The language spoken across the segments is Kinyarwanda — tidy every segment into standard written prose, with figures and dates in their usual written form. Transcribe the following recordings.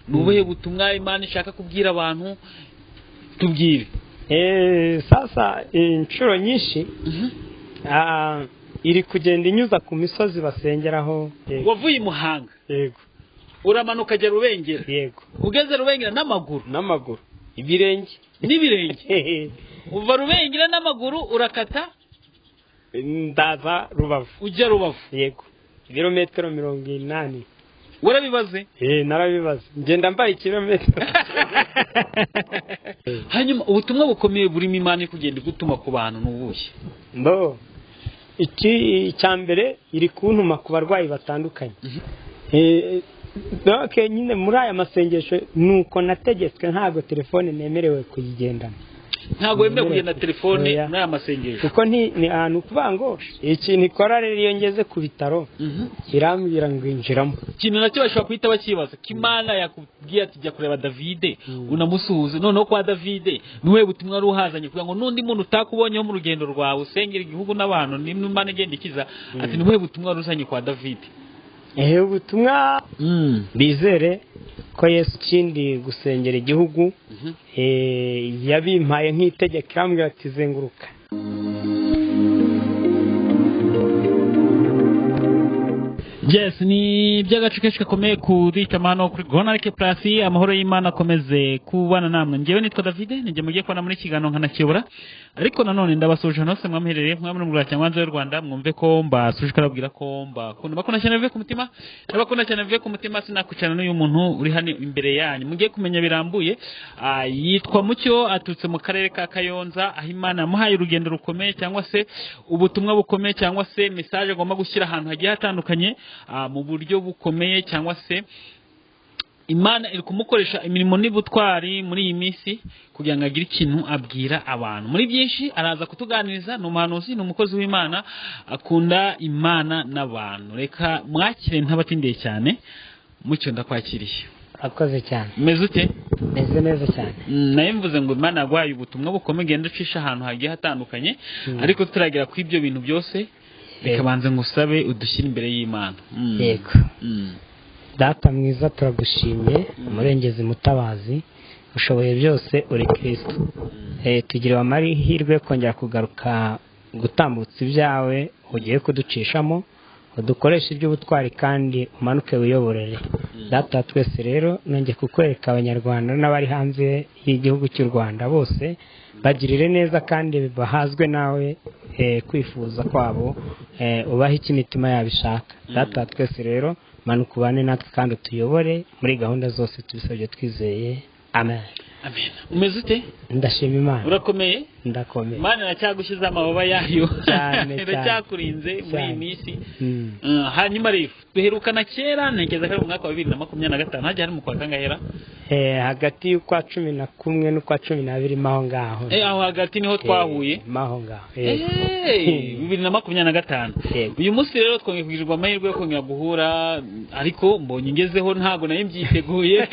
nubuhe butumwa Imana ishaka kubwira abantu tubwire. Sasa inshuro nyinshi iri kugenda inyuza ku misozi basengeraho. Wavuye Muhanga? Yego. Uramanuka agera Rubengera? Yego. Ugeze Rubengera n'amaguru? Ibirenge. N'ibirenge? Uva Rubengera n'amaguru urakata? Ndaza Rubavu. Ujya Rubavu? Yego. Kilometero 80. Warabibaze? Narabibaze. Ngenda mbaye kilometero. Hanyuma ubutumwa bukomeye burimo Imana kugenda gutuma ku bantu n'ubushye. Iki cyambere iri kuntuma ku barwayi batandukanye. Nyine muri aya masengesho nuko nategetswe ntago telefone nemerewe kuyigendana. Ntago wemerewe kugenda telefone muri aya masengesho. Kuko ni ahantu kuvuga ngo ikintu ikora rero iyo ngeze ku bitaro kirambwira ngo injiramo. Ikintu nacyo bashobora kwita bakibaza Imana yakubwiye ati jya kureba David unamusuhuze, noneho kwa David niwe butumwa ruhazanye kugira ngo nundi muntu utakubonyeho mu rugendo rwawe usengera igihugu n'abantu n'Imana igenda ikiza, ati niwe butumwa ruzanye kwa David. Ubutumwa bizere ko Yesu kindi gusengera igihugu yabimpaye nk'itegeko irambwira ati zenguruka. Yes, ni by'agace kenshi gakomeye kuri Tamano kuri Gonarike Plus. Amahoro y'Imana akomeze kubana namwe. Ngewe nitwa David, nje mugiye kubana muri kiganiro nkanakiyobora, ariko nanone ndabasuje hose mwamherereye mwamwe mu Rwanda cyangwa Rwanda, mwumve ko mbasuje karabwira ko bakunda cyane bive ku mutima, abakunda cyane bive ku mutima sinakucana n'uyu muntu uri hano imbere yanyu. Mugiye kumenya birambuye, yitwa Mucyo, atutse mu karere ka Kayonza, aho Imana yamuhaye urugendo rukomeye cyangwa se ubutumwa bukomeye cyangwa se message agomba gushyira ahantu hagiye hatandukanye mu buryo bukomeye, cyangwa se Imana iri kumukoresha imirimo n'ubutwari muri iyi minsi kugira ngo agire ikintu abwira abantu. Muri byinshi araza kutuganiriza, ni umuhanuzi, ni umukozi w'Imana, akunda Imana n'abantu. Reka mwakire ntabatindeye cyane. Mucyo ndakwakiriye. Akoze cyane. Meze ute? Meze neza cyane. Naye mvuze ngo Imana yagwaye ubutumwa bukomeye genda ucisha ahantu hagiye hatandukanye, ariko turagira ku ibyo bintu byose bikabanze ngusabe udushyira imbere y'Imana. Yego. Data mwiza turagushimye, umurengezi mutabazi, ushoboye byose uri Kristo. Tugiriwe amahirwe kongera kugaruka gutambutsa ibyawe ugiye kuducishamo, udukoresha iby'ubutwari kandi umanuke wiyoborere. Data twese rero nongeye kukwereka abanyarwanda n'abari hanze y'igihugu cy'u Rwanda bose bagirire neza kandi bahazwe nawe kwifuza kwabo, ubahe icyo imitima yabo ishaka. Data twese rero manuka ubane natwe kandi utuyobore muri gahunda zose tubisabye twizeye. Amen. Amen. Umeze ute? Ndashima Imana. Urakomeye? Ndakomeye. Imana iracyagushyize amababa yayo. Cyane. Iracyakurinze muri iyi minsi. Hanyuma rero duherukana kera, ntekereza ko ari mu mwaka wa 2025, hajya hari mu kwa kangahera. Hagati y'ukwa 11 n'ukwa 12 maho ngaho. Aho hagati niho twahuye. Maho ngaho. 2025. Uyu munsi rero twongeye kugirirwa amahirwe yo kongera guhura, ariko mbonye ngezeho ntago nayo mbyiteguye.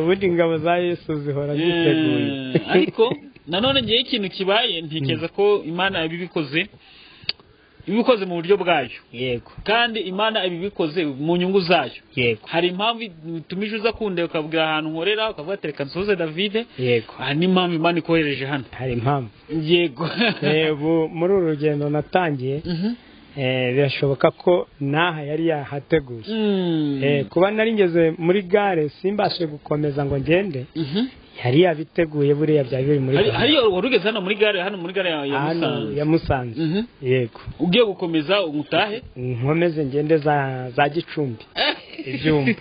Ubundi ingabo za Yesu zihora ziteguye. Ariko nanone ngiye ikintu kibaye ntekereza ko Imana ibikoze mu buryo bwayo. Yego. Kandi Imana ibikoze mu nyungu zayo. Yego. Hari impamvu tumije uza kunde ukabwira ahantu nkorera ukavuga tereka nsoze David. Yego. Ni impamvu Imana ikohereje hano. Hari impamvu. Yego. Muri uru rugendo natangiye birashoboka ko naha yari yahateguye. Kuba nari ngeze muri gare simbashe gukomeza ngo ngende. Yari yabiteguye buriya bya biri muri. Hari warugeze hano muri gare ya Musanze. Yego. Ugiye gukomeza umutahe? Nkomeze ngende za Gicumbi. Ibyumba.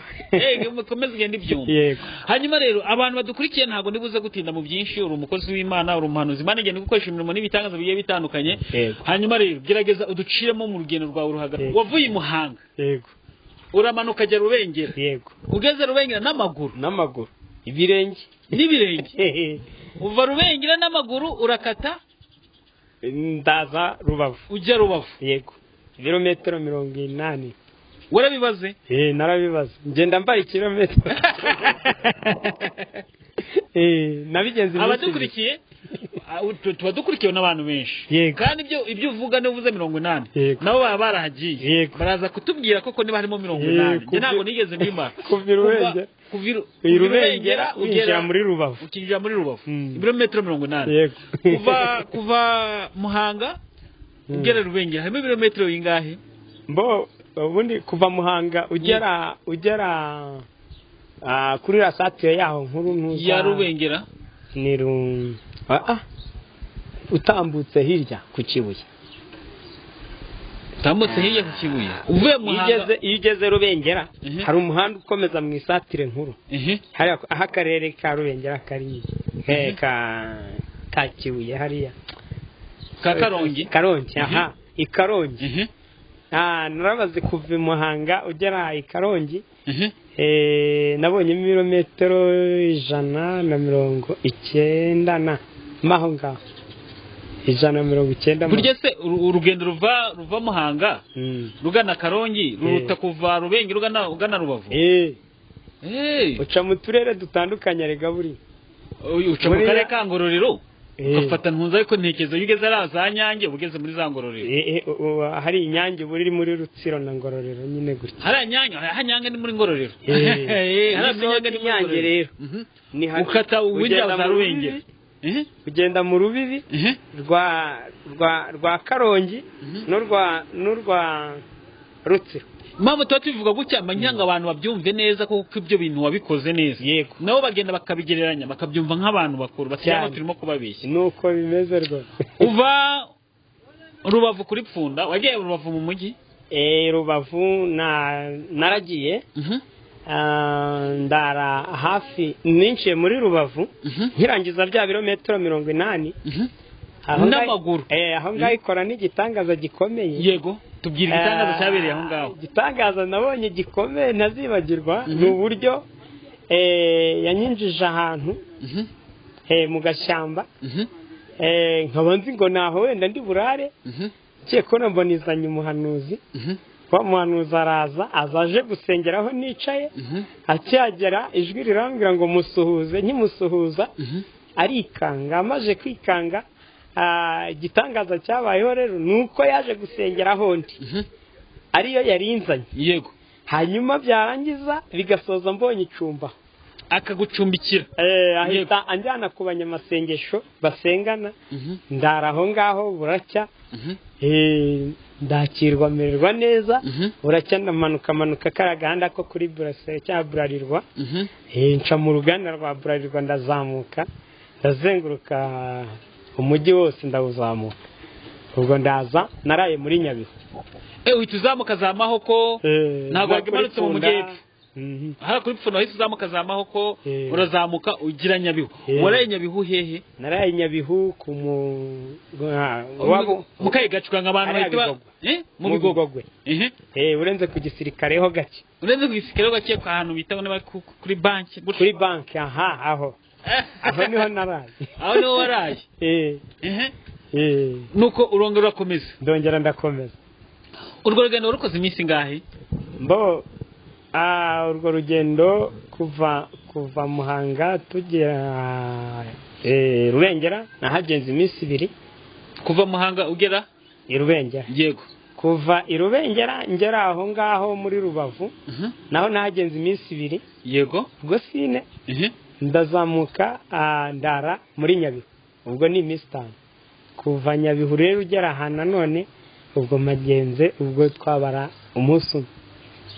Mukomeze ngende ibyumba. Yego. Hanyuma rero abantu badukurikiye ntago ndibuze gutinda mu byinshi, uri umukozi w'Imana, uri umuhanuzi, Imana igenda gukoresha imirimo n'ibitangaza bigiye bitandukanye. Hanyuma rero gerageza uduciremo mu rugendo rwawe uruhaga. Wavuye Muhanga? Yego. Uramanuka agera Rubengera? Yego. Ugeze Rubengera n'amaguru? Ibirenge. N'ibirenge? Uva Rubengera n'amaguru urakata? Ndaza Rubavu. Ujya Rubavu? Yego. Kilometero 80. Warabibaze? Narabibaze. Ngenda mbaye kilometero. Nabigenze. tuba dukurikiwe n'abantu benshi Yego. kandi ibyo uvuga nivuze 80 Yego. nabo baba barahagiye Yego. baraza kutubwira koko niba harimo 80 Yego, njye ntabwo nigeze mbimara kuva Irubengera. Irubengera winjira muri Rubavu. ukinjira muri Rubavu Mm. ibirometero 80 Yego. kuva Muhanga ugera Rubengera harimo ibirometero bingahe Mbo ubundi kuva Muhanga ugera kuri rasatire yaho nkuru ntuza ya Rubengera ni utambutse hirya ku Kibuye. tambutse hirya ku Kibuye uvuye Muhanga iyo ugeze Rubengera hari umuhanda ukomeza mu isatire nkuru hari aho akarere ka Rubengera kari ka Kibuye hariya ka Karongi aha ikarongi narabaze kuva Muhanga ugera ikarongi nabonye ibirometero 190 na maho ngaho 190 burya se urugendo ruva Muhanga rugana Karongi ruruta kuva Rubengera ugana Rubavu uca mu turere dutandukanye rega buri uca mu karere ka Ngororero ugafata ntunza ariko ntekerezo ugeze ari za Nyange ugeze muri za Ngororero hari Inyange buri muri Rutsiro na Ngororero nyine gutya hari Nyange ni muri Ngororero hari Nyange rero ni ukata ujya za Rubengera ugenda mu rubibi rwa Karongi n'urwa Rutsiro Mama tuba tubivuga gutya amanyanga abantu babyumve neza kuko ibyo bintu wabikoze neza yego nabo bagenda bakabigereranya bakabyumva nk'abantu bakuru bacyangwa turimo kubabeshya nuko bimeze rwose uva Rubavu kuri Pfunda wagiye Rubavu mu mujyi Rubavu naragiye ndara hafi ninjiye muri Rubavu nkirangiza bya birometero 80 n'amaguru aho ngaho ikora n'igitangaza gikomeye yego tubwira igitangaza cyabereye aho ngaho igitangaza nabonye gikomeye ntazibagirwa ni uburyo yanyinjije ahantu mu gashyamba nkaba nzi ngo naho wenda ndi burare ngiye kubona mbonizanye umuhanuzi wa muhanuzi azaje gusengeraho nicaye akihagera ijwi rirambwira ngo musuhuze nkimusuhuza arikanga amaze kwikanga igitangaza cyabayeho rero nuko yaje gusengera hondi ariyo yarinzanye yego hanyuma byarangiza bigasoza mbonye icumba akagucumbikira ahita anjyana ku banyamasengesho basengana ndaraho ngaho buracya ndakirwa mererwa neza buracya ndamanuka karaganda ko kuri burasere cya burarirwa nca mu ruganda rwa burarirwa ndazamuka ndazenguruka umujyi wose ndawuzamuka ubwo ndaza naraye muri Nyabihu uhita uzamuka za Mahoko ntabwo wagimanutse mu mujyepfo hara kuri Pfunda wahise uzamuka za Mahoko urazamuka ugira Nyabihu waraye Nyabihu hehe naraye Nyabihu ku mukaye gacukanga abantu bahita mu Bigogwe urenze ku gisirikare ho gake urenze ku gisirikare ho gake ahantu bita kuri banki aho niho naraye aho niho waraye nuko urongera urakomeza ndongera ndakomeza urwo rugendo warukoze iminsi ngahe urwo rugendo kuva Muhanga tugera Rubengera nahagenze iminsi 2 kuva Muhanga ugera Irubengera yego kuva Irubengera ngera aho ngaho muri Rubavu naho nahagenze iminsi 2 yego ubwo sine ndazamuka ndara muri Nyabihu ubwo ni iminsi 5 kuva Nyabihu rero ugera aha nanone ubwo magenze ubwo twabara umunsi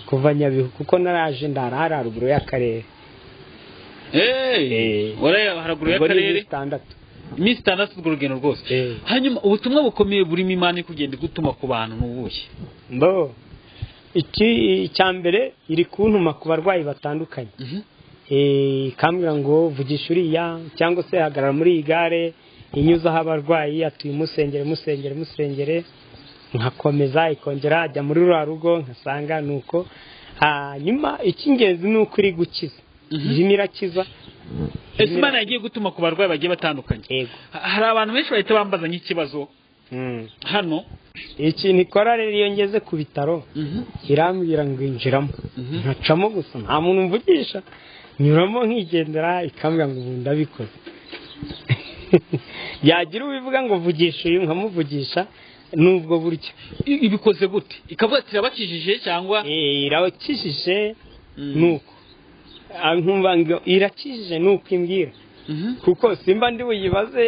kuva Nyabihu kuko naraje ndara haruguru y'akarere haruguru y'akarere iminsi 6 urwo rugendo rwose hanyuma ubutumwa bukomeye burimo Imana ikugenda gutuma ku bantu n'ubushye iki cyambere iri kuntuma ku barwayi batandukanye kambwira ngo vugisha uriya cyangwa se hagarara muri iyi gare inyuzaho abarwayi atuye musengere nkakomeza ikongera ajya muri rwa rugo nkasanga nuko hanyuma icy'ingenzi ni uko iri gukiza irimo irakiza Imana yagiye gutuma ku barwayi bagiye batandukanye hari abantu benshi bahita bambaza nk'ikibazo hano ikintu ikora rero iyo ngeze ku bitaro irambwira ngo injiramo nkacamo gusa nta muntu mvugisha nyuramo nkigendera ikambwira ngo ubu ndabikoze yagira ubivuga ngo vugisha uyu nkamuvugisha nubwo buryo ibikoze gute ikavuga ati irabakijije cyangwa irakijije nuko nkumva ngo irakijije nuko imbwira kuko simba ndi buyibaze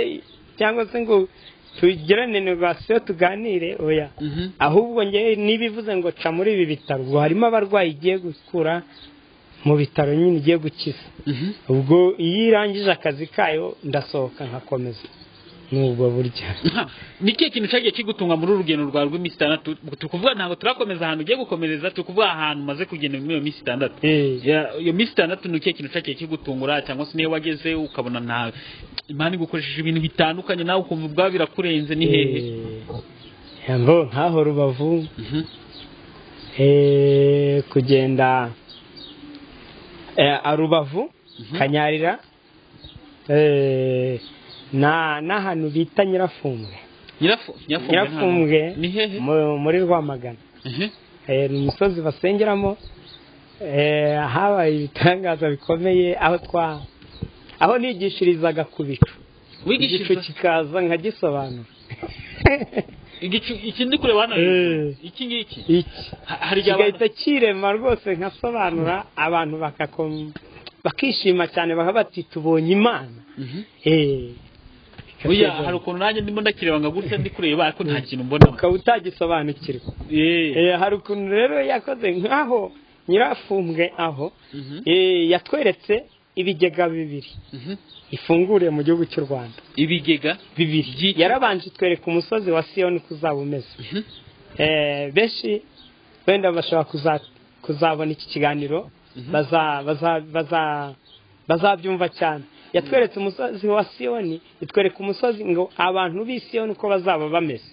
cyangwa se ngo tugirane negasiyo tuganire oya ahubwo nge nibivuze ngo ca muri ibi bitaro ubwo harimo abarwayi igiye gukura mu bitaro nyine igiye gukiza ubwo iyo irangije akazi kayo ndasohoka nkakomeza nubwo burya niki kintu cyagiye kigutunga muri urugendo rwa rw'iminsi 6 tukuvuga ntabwo turakomeza ahantu ugiye gukomereza tukuvuga ahantu maze kugenda muri iyo minsi 6 iyo minsi 6 niki kintu cyagiye kigutungura cyangwa se niyo wageze ukabona nta Imana igukoresheje ibintu bitandukanye nawe ukumva ubwa birakurenze ni hehe yambo nkaho Rubavu kugenda Rubavu Kanyarira n'ahantu bita Nyirafumbwe ni hehe muri Rwamagana umusozi basengeramo habaye ibitangaza bikomeye aho nigishirizaga ku bicu igicu kikaza nkagisobanura iki ndi kureba hano iki ngiki hari gahita kirema rwose nkasobanura abantu bakishima cyane bati tubonye Imana oya hari ukuntu nanjye ndimo ndakireba ngagutse ndi kureba ariko nta kintu mbona ukaba utagisobanukirwa hari ukuntu rero yakoze nkaho Nyirafumbwe aho yatweretse ibigega bibiri ifunguriye mu gihugu cy'u Rwanda ibigega bibiri yarabanje twereka umusozi wa Siyoni kuzaba umeze benshi wenda bashobora kuzabona iki kiganiro bazabyumva cyane yatweretse umusozi wa Siyoni itwereka umusozi ngo abantu b'i Siyoni uko bazaba bameze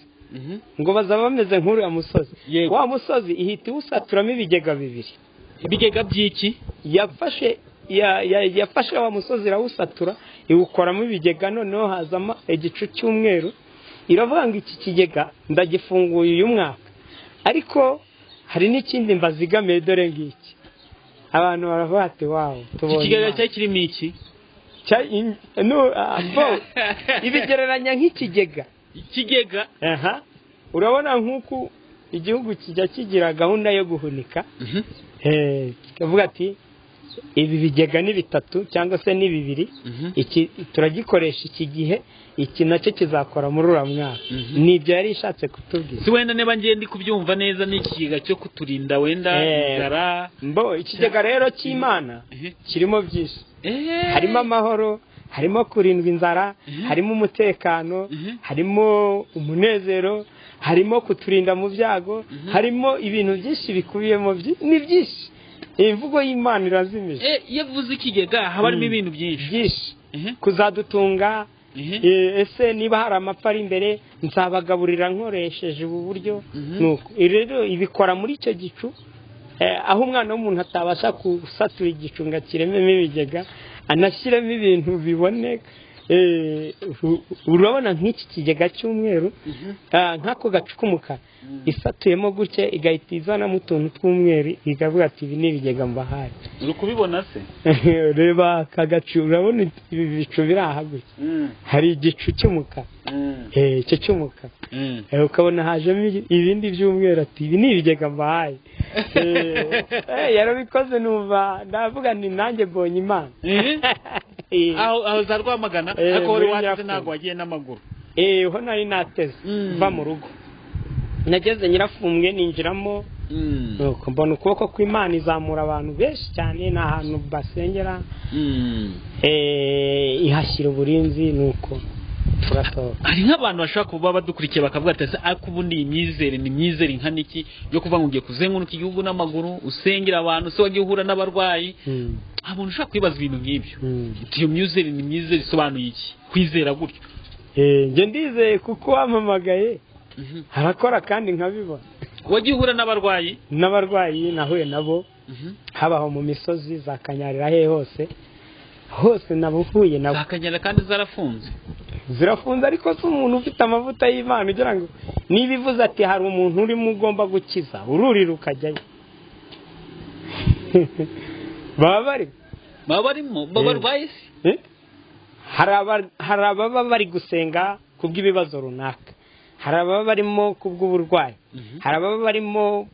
ngo bazaba bameze nk'uriya musozi wa musozi ihita iwusaturamo ibigega bibiri ibigega by'iki yafashe wa musozi irawusatura iwukoramo ibigega noneho hazamo igicu cy'umweru iravuga ngo iki kigega ndagifunguye uyu mwaka ariko hari n'ikindi mbazigamiye dore ngiki abantu baravuga ati wawo tubonye ikigega cyari kirimo iki ibigereranya nk'ikigega urabona nk'uko igihugu kijya kigira gahunda yo guhunika kikavuga ati ibi bigega ni bitatu cyangwa se ni bibiri iki turagikoresha iki gihe iki nacyo kizakora muri uriya mwaka nibyo yari ishatse kutubwira si wenda niba ngiye ndi kubyumva neza n'ikigega cyo kuturinda wenda inzara ikigega rero cy'Imana kirimo byinshi harimo amahoro harimo kurindwa inzara harimo umutekano harimo umunezero harimo kuturinda mu byago harimo ibintu byinshi bikubiyemo ni byinshi imvugo y'Imana irazimije yavuze ikigega haba harimo ibintu byinshi kuzadutunga ese niba hari amapfa ari imbere nzabagaburira nkoresheje ubu buryo nuko rero ibikora muri icyo gicu aho umwana w'umuntu atabasha gusatura igicu ngo akirememo ibigega anashyiremo ibintu biboneka urabona nk'iki kigega cy'umweru nk'ako gacu k'umukara isatuyemo gutya igahita izanamo utuntu tw'umweru ikavuga ati ibi ni ibigega mbahaye uri kubibona se reba aka gacu urabona ibi bicu biri aha gutya hari igicu cy'umukara icyo cy'umukara ukabona hajemo ibindi by'umweru ati ibi ni ibigega mbahaye yarabikoze numva ndavuga ni nanjye mbonye Imana aho za Rwamagana ariko wari wateze ntabwo wagiye n'amaguru ho nari nateze mva mu rugo nageze Nyirafumbwe ninjiramo nuko mbona ukuboko kw'Imana izamura abantu benshi cyane n'ahantu basengera ihashyira uburinzi nuko hari nk'abantu bashobora kuba badukurikiye bakavuga ati ariko ubundi iyi myizere ni myizere nka niki yo kuvuga ngo ugiye kuzenguruka igihugu n'amaguru usengera abantu se wagiye uhura n'abarwayi abantu ushobora kwibaza ibintu nk'ibyo iyo myizere ni myizere isobanuye iki kwizera gutyo njye ndizeye kuko wamamagaye harakora kandi nkabibona wagiye uhura n'abarwayi nahuye nabo habaho mu misozi za Kanyarira hose nabuhuye nabo za Kanyarira kandi zirafunze ariko si umuntu ufite amavuta y'Imana ugira ngo niba ivuze ati hari umuntu urimo ugomba gukiza ururira ukajyayo baba barimo barwaye se hari ababa bari gusenga kubw'ibibazo runaka, hari ababa barimo kubw'uburwayi, hari ababa barimo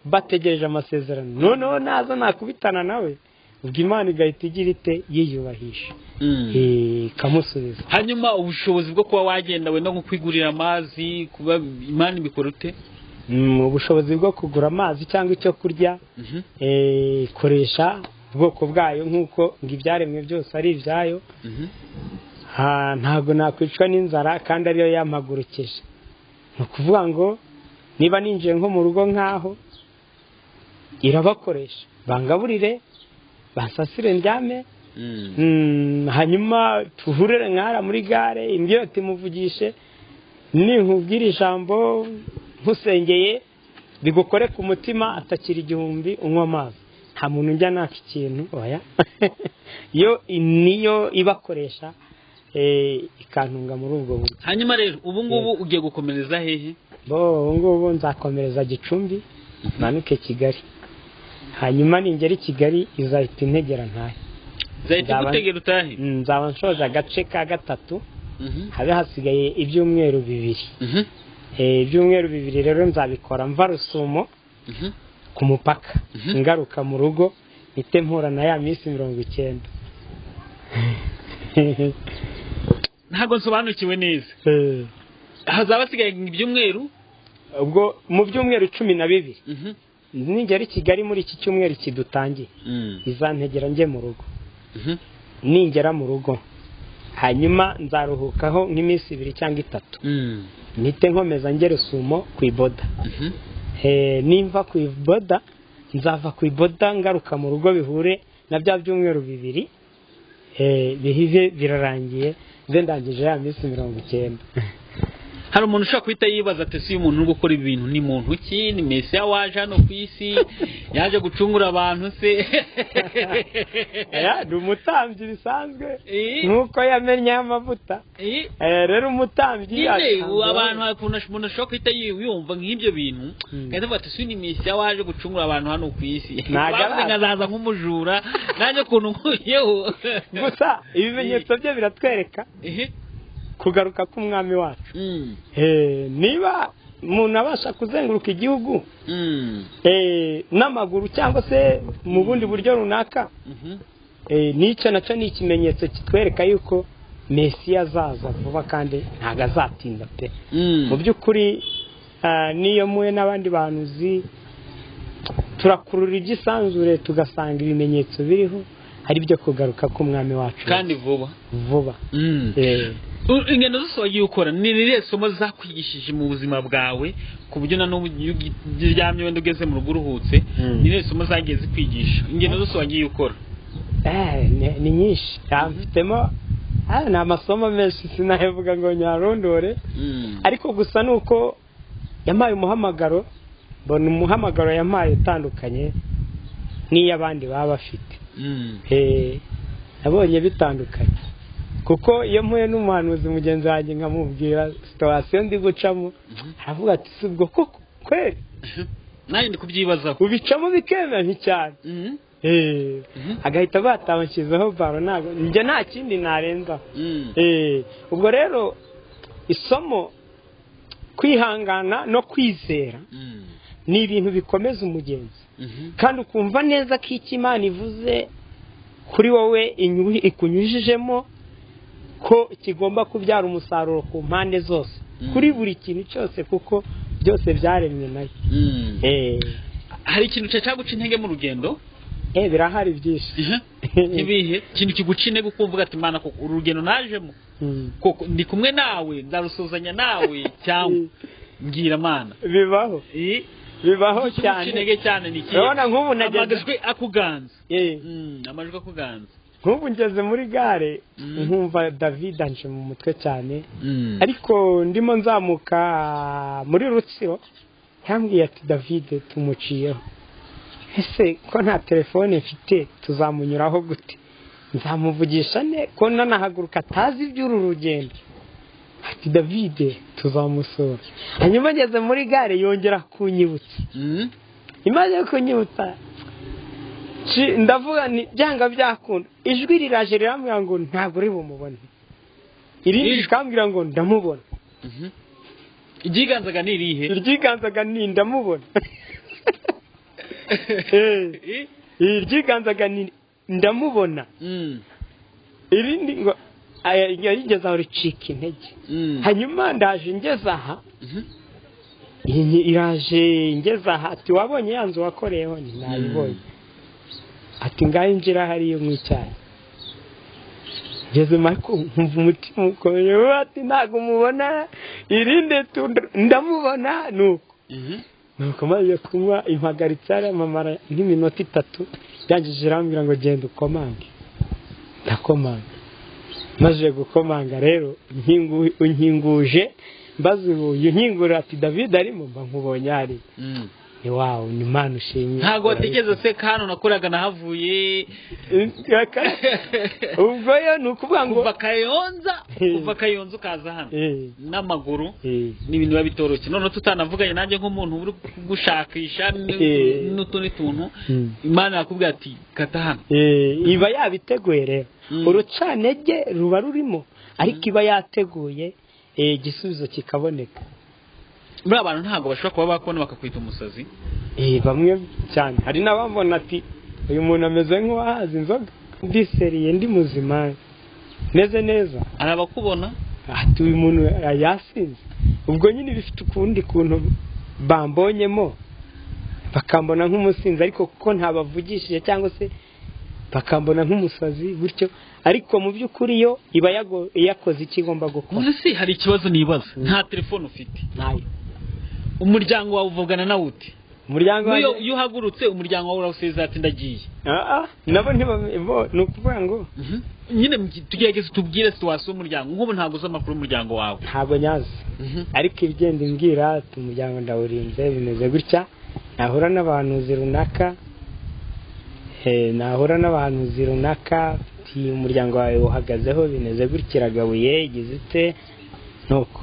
bategereje amasezerano, noneho naza nakubitana nawe ubwo Imana igahita igira ite yiyubahisha ikamusubiza. Hanyuma ubushobozi bwo kuba wagenda wenda nko kwigurira amazi, kuba Imana ibikora ute? Ubushobozi bwo kugura amazi cyangwa icyo kurya ikoresha ubwoko bwayo nk'uko ngo ibyaremwe byose ari ibyayo. Ntabwo nakwicwa n'inzara kandi ariyo yampagurukije. Ni ukuvuga ngo niba ninjiye nko mu rugo nk'aho irabakoresha, bangaburire, basasire ndyame, hanyuma tuhurire nkara muri gare, imbyo ati muvugishe, ninkubwira ijambo nkusengeye bigukore ku mutima atakira igihumbi unywa amazi. Nta muntu njya naka ikintu oya. Yo niyo ibakoresha ikantunga muri ubwo buryo. Hanyuma rero ubu ngubu ugiye gukomereza hehe? Ubu ngubu nzakomereza Gicumbi manuke Kigali, hanyuma ningera i Kigali izahita integera ntahe. Zahita gutegera utahe? Nzaba nshoje agace ka gatatu, habe hasigaye ibyumweru 2. Ibyumweru 2 rero nzabikora mva Rusumo ku mupaka, ngaruka mu rugo ite mpura na ya minsi 90. Ntago nsobanukiwe neza. Hazaba hasigaye ibyumweru, ubwo mu byumweru 12 ningera i Kigali muri iki cyumweru kidutangiye izantegera njye mu rugo. Ningera mu rugo hanyuma nzaruhukaho nk'iminsi 2 cyangwa 3, nite nkomeza ngere Rusumo ku iboda. Nimva ku iboda nzava ku iboda ngaruka mu rugo bihure na bya byumweru 2 bihive birarangiye ndangije ya minsi 90. Hari umuntu ushaka kwita yibaza ati si umuntu uri gukora ibintu ni muntu ki, ni Mesiya waje hano ku isi yaje gucungura abantu se? Ni umutambyi bisanzwe nkuko yamenye amavuta. Rero umutambyi abantu umuntu ashobora kwita yumva nk'ibyo bintu kandi avuga ati si ni Mesiya waje gucungura abantu hano ku isi, bavuze nkazaza nk'umujura nanjye ukuntu nkuyeho. Gusa ibimenyetso bye biratwereka kugaruka k'umwami wacu. Niba umuntu abasha kuzenguruka igihugu n'amaguru cyangwa se mu bundi buryo runaka, nicyo nacyo ni ikimenyetso kitwereka yuko Mesiya azaza vuba kandi ntabwo azatinda pe. Mu by'ukuri niyo muye n'abandi bahanuzi turakurura igisanzure tugasanga ibimenyetso biriho hari byo kugaruka k'umwami wacu kandi vuba. Ingendo zose wagiye ukora ni ririya somo zakwigishije mu buzima bwawe ku buryo na n'ubu uryamye wenda ugeze mu rugo uruhutse, ni ririya somo zagiye zikwigisha? Ingendo zose wagiye ukora ni nyinshi, mfitemo ni amasomo menshi sinahevuga ngo nyarondore, ariko gusa nuko yampaye umuhamagaro, mbona umuhamagaro yampaye utandukanye n'iy'abandi baba bafite. Nabonye bitandukanye kuko iyo mpuye n'umuhanuzi mugenzi wanjye nkamubwira situation ndi gucamo, aravuga ati si ubwo koko kweli nanjye ndi kubyibazaho ubicamo bikemera cyane. Agahita batabanshyizeho baro, ntabwo njye nta kindi narenzaho. Ubwo rero isomo kwihangana no kwizera ni ibintu bikomeza umugenzi, kandi ukumva neza ko icyo Imana ivuze kuri wowe ikunyujijemo ko kigomba kubyara umusaruro ku mpande zose, kuri buri kintu cyose, kuko byose byaremwe nayo. Hari ikintu cyaguca intege mu rugendo? Birahari byinshi. Ibihe ikintu kiguca intege ukumva ati Mana koko uru rugendo najemo koko ndi kumwe nawe, ndarusuzanya nawe cyangwa mbwira Mana? Bibaho cyane. Intege cyane ni iki? Urabona nk'ubu nageze amajwi akuganza. Amajwi akuganza. Nk'ubu ngeze muri gare nkumva David anje mu mutwe cyane, ariko ndimo nzamuka muri Rutsiro yambwiye ati David tumuciyeho, ese ko nta telefone mfite tuzamunyuraho gute? Nzamuvugisha ne ko nanahaguruka atazi iby'uru rugendo? Ati David tuzamusura. Hanyuma ngeze muri gare yongera kunyibutsa, imaze kunyibutsa ndavuga ni byanga byakunda, ijwi riraje rirambwira ngo ntabwo uri bumubone. irindi rikambwira ngo ndamubona. Iryiganzaga ni irihe? Iryiganzaga ni ndamubona. Iryiganzaga ni ndamubona. Irindi ngo yarigeze aho ricika intege. Hanyuma ndaje ngeze aha. Iraje ngeze aha ati wabonye yanzu wakoreyeho ni nayibonye. Ati ngaho injira hariyo mu icyayi. Ngeze mako nkumva umutima ukomeye ati ntago mubona irinde ndamubona nuko maze kunywa impagaritsa mamara nk'iminota 3 yangije irambwira ngo genda ukomange. Ndakomanga. Maze gukomanga rero unkinguje mbazuye unkingura ati David arimo mba nkubonye ari. Wow, ni Imana ushimye. Ntago wategeze se kano nakoraga nahavuye. Ubwo yo nukuvuga ngo kuva Kayonza kaza hano n'amaguru ni ibintu babitoroshye. None tutanavuganye nanjye nk'umuntu uri gushakisha n'utundi tuntu Imana yakubwira ati kata hano. Iba yabiteguye rero. Urucanege ruba rurimo ariko iba yateguye igisubizo kikaboneka. Muri abantu ntago bashobora kuba bakubona bakakwita umusazi. Bamwe cyane hari nabambona ati uyu muntu ameze nk'uwahaze inzoga ndiseriye ndi muzima neze neza. Arabakubona ati uyu muntu yasinze. Ubwo nyine bifite ukundi kuntu bambonyemo bakambona nk'umusinzi ariko kuko ntabavugishije cyangwa se bakambona nk'umusazi gutyo ariko mu by'ukuri yo iba yakoze ikigomba gukora. Munsi hari ikibazo nibaza nta telefone ufite. Nayo. Umuryango wawe uvugana nawe uti? Umuryango wawe iyo uhagurutse umuryango wawe urasezera ati ndagiye. Nabo nukuvuga ngo nyine tugerageze tubwire situation umuryango nk'ubu ntago uzi amakuru umuryango wawe. Ntago nyazi. Ariko ibigenda imbwira ati umuryango ndawurinze bimeze gutya nahura n'abantu runaka umuryango wawe uhagazeho bineze gutya igizite nuko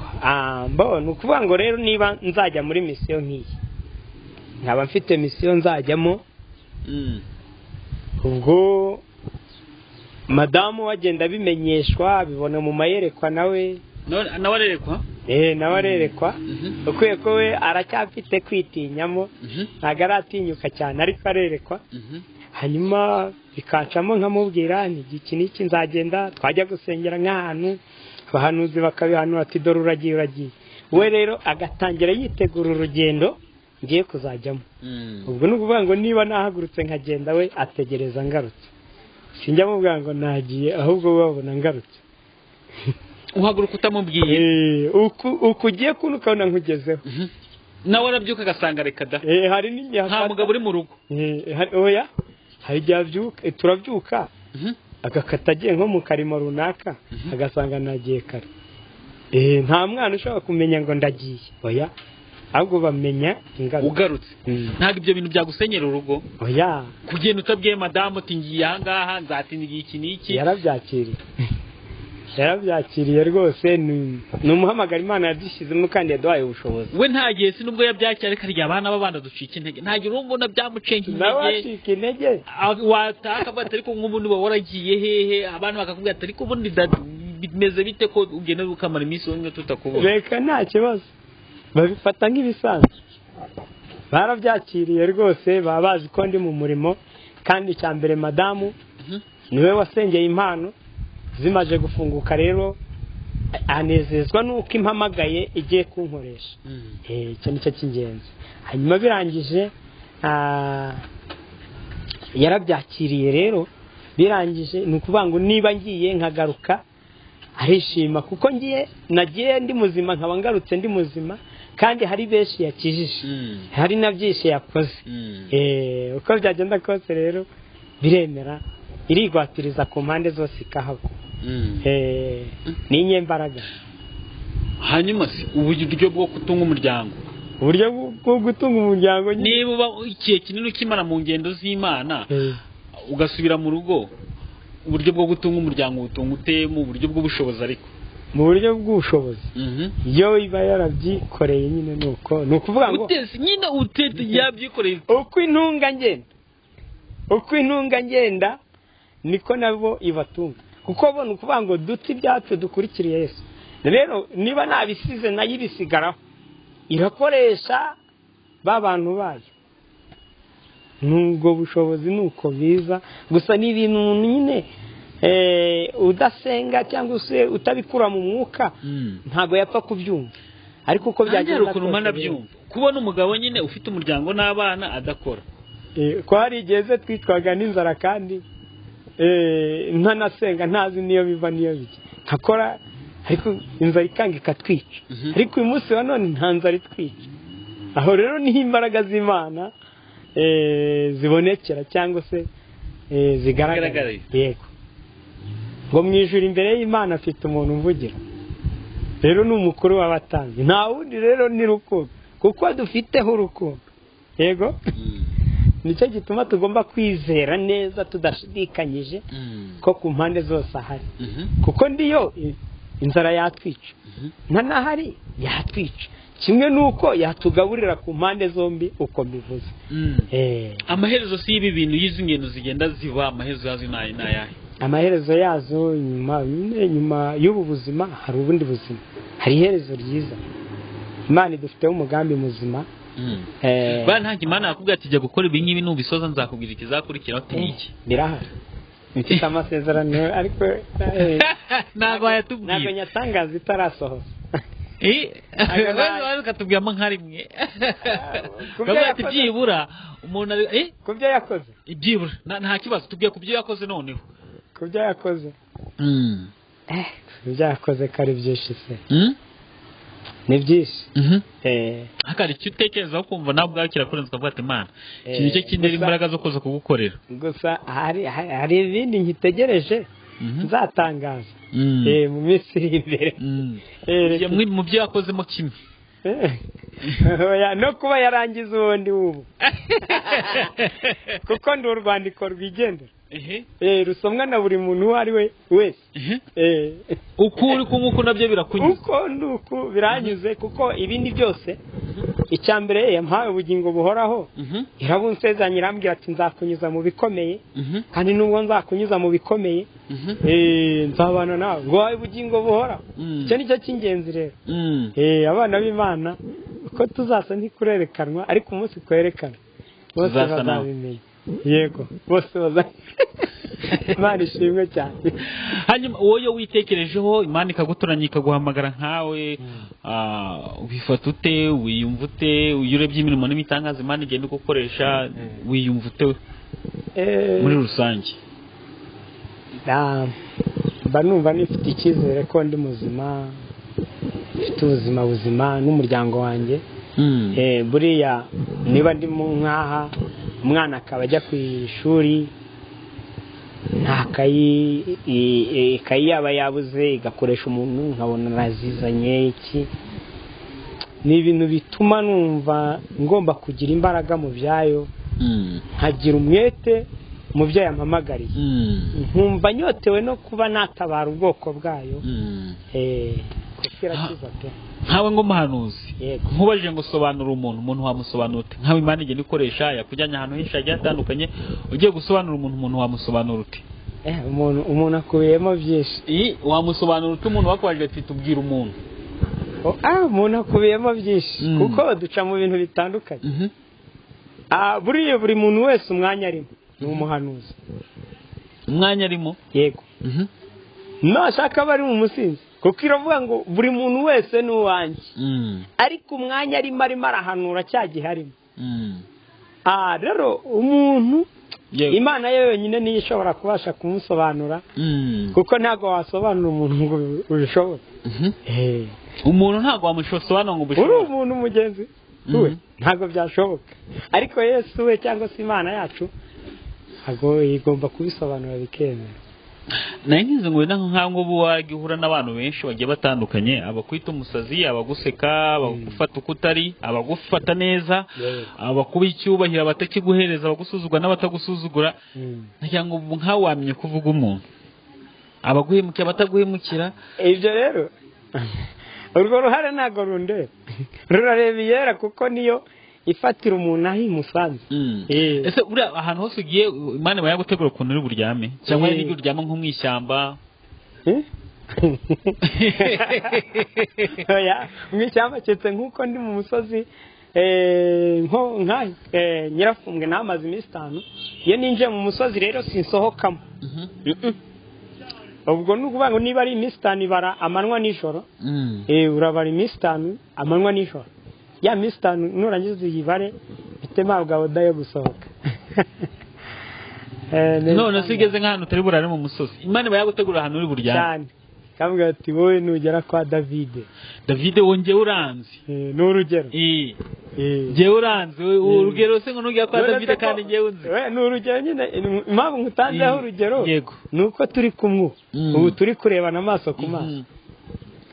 nukuvuga ngo rero niba nzajya muri mission nk'iyi nkaba mfite mission nzajyamo ubwo madamu wagenda bimenyeshwa bibona mu mayerekwa nawe arerekwa nawe arerekwa ukwiye ko we aracyafite kwitinyamo ntago aratinyuka cyane ariko arerekwa. Hanyuma bikacamo nkamubwira iki n'iki nzagenda twajya gusengera nk'ahantu abahanuzi bakabihanura ati dore uragiye we rero agatangira yitegura urugendo ngiye kuzajyamo. Ubwo nukuvuga ngo niba nahagurutse nkagenda we ategereza ngarutse sinjya mubwira ngo nagiye ahubwo babona ngarutse. Uhaguruka utamubwiye ukugiye kuno ukabona nkugezeho nawe arabyuka agasanga reka da hari n'igihe nta mugabo uri mu rugo. Oya hari igihe abyuka turabyuka agakata agiye nko mu karimo runaka agasanga nagiye kare. Nta mwana ushobora kumenya ngo ndagiye. Oya ahubwo bamenya ugarutse. Ntabwo ibyo bintu byagusenyera urugo. Oya kugenda utabwiye madamu ati ngiye aha ngaha nzatindiye iki n'iki. Yarabyakiriye rwose ni umuhamagara Imana yadushyizemo kandi yaduhaye ubushobozi. We ntagiye si nubwo yabyakira ariko ari abana b'abana ducika intege ntagiye urumva byamucenga intege. Nabacika intege wataka bati ariko nk'ubundi baba waragiye hehe abantu bakakubwira ati ariko ubundi bimeze bite ko ugenda ukamara iminsi umwe tutakubona. Reka nta kibazo babifata nk'ibisanzwe barabyakiriye rwose baba bazi ko ndi mu murimo kandi cyambere madamu niwe wasengeye impano zimaje gufunguka rero anezezwa nuko impamagaye igiye kunkoresha. Icyo nicyo cy'ingenzi. Hanyuma birangije yarabyakiriye rero birangije nukuvuga ngo niba ngiye nkagaruka arishima kuko nagiye ndi muzima nkaba ngarutse ndi muzima kandi hari benshi yakijije hari na byinshi yakoze. Uko byagenda kose rero biremera irigwatiriza ku mpande zose ikahagwa. Ni inyembaraga. Hanyuma se uburyo bwo gutunga umuryango niba uba ikihe kinini ukimara mu ngendo z'Imana ugasubira mu rugo uburyo bwo gutunga umuryango utunga ute mu buryo bw'ubushobozi ariko mu buryo bw'ubushobozi iyo iba yarabyikoreye nyine nuko nukuvuga ngo nyine utete yabyikoreye uko intunga ngenda niko nabo ibatunga. kuko bona ukuvuga ngo duti ibyacu dukurikiriye Yesu. Rero niba nabisize nayo ibisigaraho irakoresha ba bantu bayo. Nubwo bushobozi nuko biza gusa ni ibintu nyine udasenga cyangwa se utabikura mu mwuka ntago yapfa kubyumva. Ariko uko byagenda ukuntu umana byumva kubona umugabo nyine ufite umuryango n'abana adakora. Ko hari igeze twitwaga n'inzara kandi ntanasenga ntazi niyo biva niyo bijya ntakora ariko inzara ikanga ikatwica. Ariko uyu munsi wa none nta nzara itwica. Aho rero niho imbaraga z'Imana zibonekera cyangwa se zigaragara. Yego ngo mwijura imbere y'Imana afite umuntu uvugira. Rero ni umukuru w'abatambyi nta wundi rero ni rukundo kuko dufiteho urukundo. Yego nicyo gituma tugomba kwizera neza tudashidikanyije ko ku mpande zose ahari. Kuko ndiyo inzara yatwica ntanahari yatwica kimwe nuko yatugaburira ku mpande zombi uko bivuze. Amaherezo si ibi bintu y'izi ngendo zigenda ziba amaherezo yazo n'ayahe? Amaherezo yazo nyuma y'ubu buzima hari ubundi buzima, hari iherezo ryiza. Imana idufiteho umugambi muzima. Nta Imana yakubwira ati jya gukora ibi ngibi nubisoza nzakubwira ikizakurikira ati iki birahari. Mfite amasezerano ariko ntabwo yatubwiye ntabwo nyatangaza itarasohoza. Ukatubwiramo nka rimwe bavuga ati byibura umuntu ku byo yakoze byibura nta kibazo tubwiye ku byo yakoze noneho ku byo yakoze ibyo yakoze kari byinshi se ni byinshi. hakari icyo utekerezaho kumva nawe ubwawe kirakurenza ukavuga ati Imana iki nicyo kindera imbaraga zo kuza kugukorera. Gusa hari ibindi nkitegereje nzatangaza mu minsi iri imbere mu byo yakozemo kimwe no kuba yarangiza ubundi ubu kuko ndi urwandiko rwigendera rusomwa na buri muntu uwo ari we wese. uko uri kumwe nabyo birakunyuze uko nuko biranyuze kuko ibindi byose icya mbere yampaye ubugingo buhoraho irabunsezanya irambwira ati nzakunyuza mu bikomeye kandi nubwo nzakunyuza mu bikomeye nzabana nawe ngo wawe ubugingo buhoraho. Icyo nicyo cy'ingenzi rero. Abana b'Imana uko tuzasa ntikurerekanwa ariko umunsi kwerekana bose bazabimenya. Yego bose Imana ishimwe cyane. Hanyuma wowe witekerejeho Imana ikagutoranya ikaguhamagara nkawe ubifata ute wiyumva ute urebye imirimo n'imitangazo Imana igenda gukoresha wiyumva ute muri rusange? Mba numva nifite icyizere ko ndi muzima mfite ubuzima buzima n'umuryango wanjye. Buriya niba ndi mu nkaha umwana akaba ajya ku ishuri nta kayi yaba yabuze igakoresha umuntu nkabona arazizanye iki ni ibintu bituma numva ngomba kugira imbaraga mu byayo nkagira umwete mu byo yampamagariye nkumva nyotewe no kuba natabara ubwoko bwayo kuko irakiza pe. Nkawe ngo muhanuzi nkubajije ngo sobanura umuntu wamusobanura ute? Nkawe Imana igenda ikoresha yakujyanye ahantu henshi hagiye hatandukanye ugiye gusobanura umuntu wamusobanura ute? Umuntu akubiyemo byinshi. Wamusobanura ute umuntu wakubajije ati tubwira umuntu? Umuntu akubiyemo byinshi kuko duca mu bintu bitandukanye. Buriya buri muntu wese umwanya arimo ni umuhanuzi. Umwanya arimo? Yego. Nashaka bari mu musinzi kuko iravuga ngo buri muntu wese ni uwanjye ariko umwanya arimo arahanura cya gihe arimo. Rero umuntu Imana yonyine niyo ishobora kubasha kumusobanura kuko ntabwo wasobanura umuntu ngo ubishobore. Umuntu ntabwo wamusobanura ngo ubishobore. Uri umuntu mugenzi we ntabwo byashoboka ariko Yesu we cyangwa se Imana yacu ntabwo igomba kubisobanura bikemera. Naye ngize ngo wenda nkango buwagihura n'abantu benshi bagiye batandukanye abakwita umusazi abaguseka abagufata uko utari abagufata neza abakuba icyubahiro abatakiguhereza abagusuzugura n'abatagusuzugura ngira ngo nkawe wamenye kuvuga umuntu abaguhemukira abataguhemukira. Ibyo rero urwo ruhare ntago rundeba rurareba iyera kuko niyo ifatira umuntu aho imusanze. Ese uri ahantu hose ugiye Imana yagutegura ukuntu uri buryame cyangwa niba uryama nko mu ishyamba oya mwicyambaketse nk'uko ndi mu musozi nyirafumbwe namaze iminsi 5 iyo ninjiye mu musozi rero sinsohokamo ubwo nukuvuga ngo niba ari iminsi 5 ibara amanywa n'ijoro urabara iminsi 5 amanywa n'ijoro ya minsi 5 nurangiza uyibare bite mpabwa odayo gusohoka none sigeze nk'ahantu utari burare mu musozi Imana bayagutegura ahantu uri buryane cyane kavuga ati wowe nugera kwa David wongeye uranzi n'urugero ngewe uranzi urugero se ngo nugera kwa David kandi ngewe unzi n'urugero nyine impamvu ngutanzeho urugero nuko turi kumwe ubu turi kurebana amaso ku maso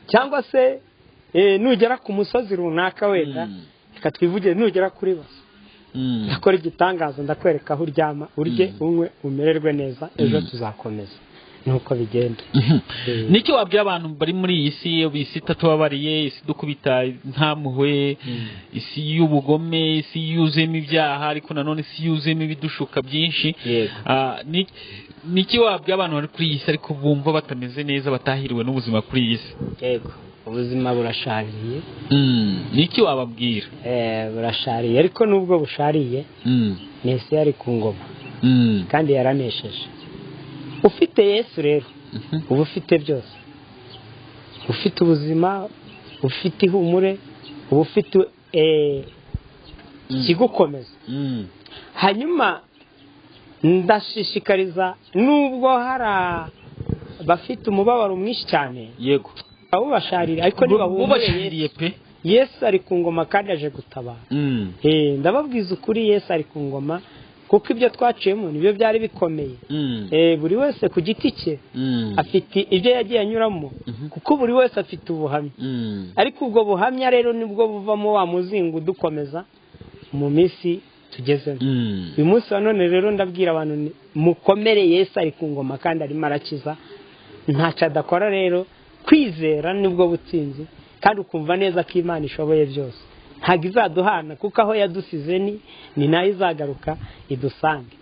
cyangwa se nugera ku musozi runaka wenda reka twivugire nugera kuri bose nakora igitangazo ndakwereka aho uryama urye unywe umererwe neza ejo tuzakomeza nuko bigenda niki wabwira abantu bari muri iyi si bisi itatubabariye isi dukubita ntamuhwe isi y'ubugome isi yuzemo ibyaha ariko nanone isi yuzemo ibidushuka byinshi niki wabwira abantu bari kuri iyi si ariko bumva batameze neza batahiriwe n'ubuzima kuri iyi si yego ubuzima burashariye niki wababwira burashariye ariko nubwo bushariye nese yari ku ngoma kandi yaranesheje ufite Yesu rero uba ufite byose ufite ubuzima ufite ihumure uba ufite ikigukomeza hanyuma ndashishikariza nubwo hari bafite umubabaro mwinshi cyane yego abo basharira ariko niba bubashiriye pe Yesu ari ku ngoma kandi aje gutabara ndababwiza ukuri Yesu ari ku ngoma kuko ibyo twaciyemo nibyo byari bikomeye buri wese ku giti cye afite ibyo yagiye anyuramo kuko buri wese afite ubuhamya ariko ubwo buhamya rero nibwo buvamo wa muzingo udukomeza mu minsi tugezemo uyu munsi wa none rero ndabwira abantu mukomere Yesu ari ku ngoma kandi arimo arakiza ntacyo adakora rero kwizera nibwo butsinzi kandi ukumva neza ko Imana ishoboye byose ntabwo izaduhana kuko aho yadusize ni nayo izagaruka idusange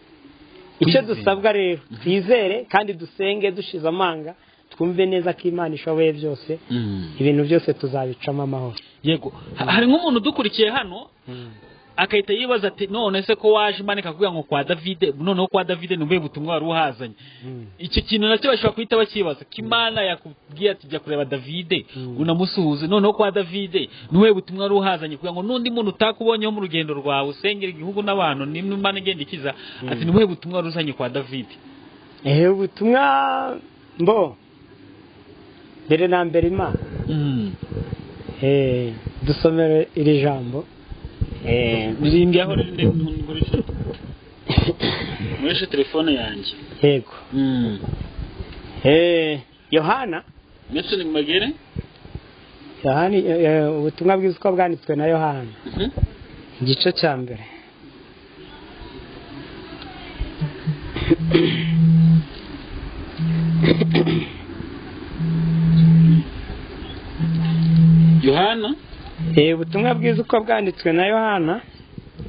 icyo dusabwa rero twizere kandi dusenge dushize amanga twumve neza ko Imana ishoboye byose ibintu byose tuzabicamo amahoro yego hari nk'umuntu udukurikiye hano akahita yibaza ati none se ko waje Imana ikakubwira ngo kwa David noneho kwa David numbe butumwa wari uhazanye icyo kintu nacyo bashobora kwita bakibaza ko Imana yakubwiye ati jya kureba David unamusuhuze noneho kwa David nuwe butumwa wari uhazanye kugira ngo nundi muntu utakubonyeho mu rugendo rwawe usengera igihugu n'abantu n'Imana igenda ikiza ati nuwe butumwa wari uzanye kwa David ubutumwa mbere na mbere Imana dusomere iri jambo ririmbye aho mureshe telefone yanjye yego Yohana Nelson Magere ubutumwa bwiza uko bwanditswe na Yohana igice cya mbere Yohana ubutumwa bwiza uko bwanditswe na Yohana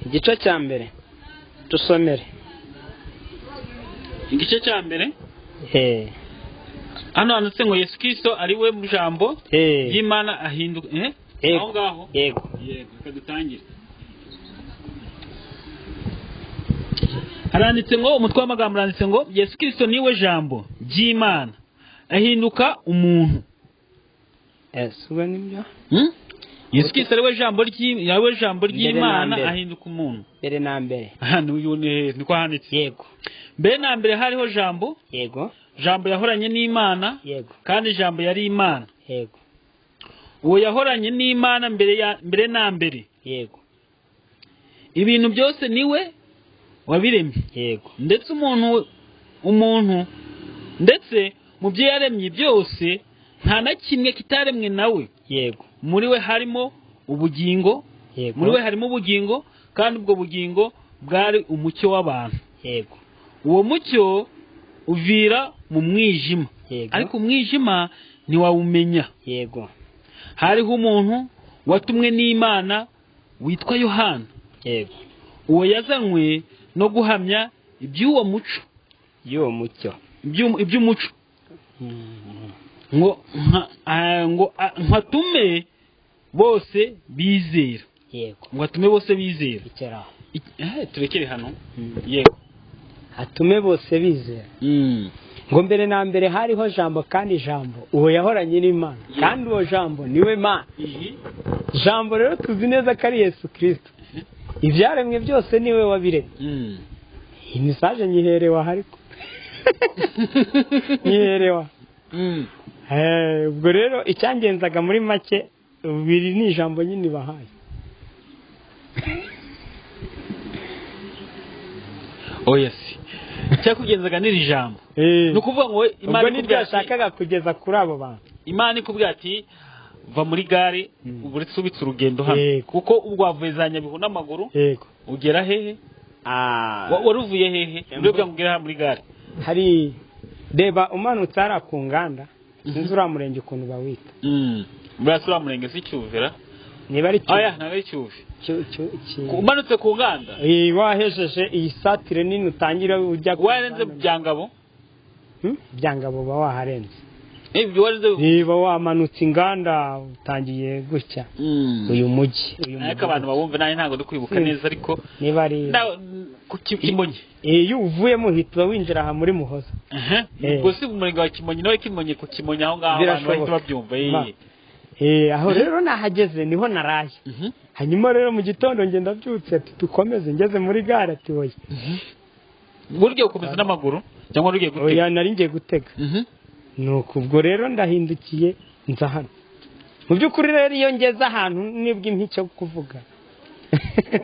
igice cya mbere dusomere igice cya mbere hano handitse ngo Yesu Kristo ari we mujambo y'Imana ahinduka aho ngaho yego reka dutangire haranditse ngo umutwe w'amagambo uranditse ngo Yesu Kristo niwe jambo ry'Imana ahinduka umuntu ubwo nibyo Yesu Kristo ari we jambo ry'Imana ahinduka umuntu mbere na mbere niko handitse yego mbere na mbere hariho jambo yego jambo yahoranye n'Imana yego kandi jambo yari Imana yego uwo yahoranye n'Imana mbere na mbere yego ibintu byose niwe wabiremye yego ndetse umuntu ndetse mu byo yaremye byose nta na kimwe kitaremwe nawe yego muri we harimo ubugingo yego muri we harimo ubugingo kandi ubwo bugingo bwari umucyo w'abantu yego uwo mucyo uvira mu mwijima ariko umwijima ntiwawumenya yego hariho umuntu watumwe n'Imana witwa Yohana yego uwo yazanywe no guhamya iby'uwo muco y'uwo mucyo iby'umuco ngo nkatume bose bizera. Yego. Ngo atume bose bizera. Ikera. Turekere hano. Yego. Atume bose bizera. Ngo mbere na mbere hariho jambo kandi jambo uwo yahoranye n'Imana kandi uwo jambo niwe Mana. Jambo rero tuzi neza ko ari Yesu Kristo. Ibyaremwe byose niwe wabiremye. Iyi message nyiherewa hariko. Nyiherewa. Ubwo rero icyangenzaga muri make biri ni ijambo nyine bahaye. Yes. Cyakugenzaga n'iri jambo. Nukuvuga ngo Imana ntibyashakaga kugeza kuri abo bantu. Imana ikubwira ati va muri gare uburitse ubitse urugendo hano kuko ubwo wavuye za Nyabihu n'amaguru ugera hehe? Waruvuye hehe? Ndebya ngugera muri gare. Hari deba umanutse ara ku nganda sinzi uramurenge ukuntu bawita. Burasa uramurenge si Cyuvera. Niba ari Oya ntabwo ari Cyuve. Umanutse ku nganda. Wahejeje iyi satire nini utangira ujya warenze Byangabo. Byangabo ba waharenze. Ibyo warenze. Niba wamanutse inganda utangiye gutya. Uyu mujyi. Ariko abantu babumve naye ntago dukwibuka neza ariko niba ari ku Kimonyi. Iyo uvuyemo hitwa winjira aha muri Muhoza. Ubwo si umurenge wa Kimonyi nawe Kimonyi ku Kimonyi aho ngaho abantu bahita babyumva. Aho rero nahageze niho naraye. Hanyuma rero mu gitondo ngenda byutse ati tukomeze ngeze muri gare ati oya. Buryo ukomeza n'amaguru cyangwa rugiye gutega? Oya nari ngiye gutega. Nuko ubwo rero ndahindukiye nza hano. Mu by'ukuri rero iyo ngeze ahantu nibwo impicyo kuvuga.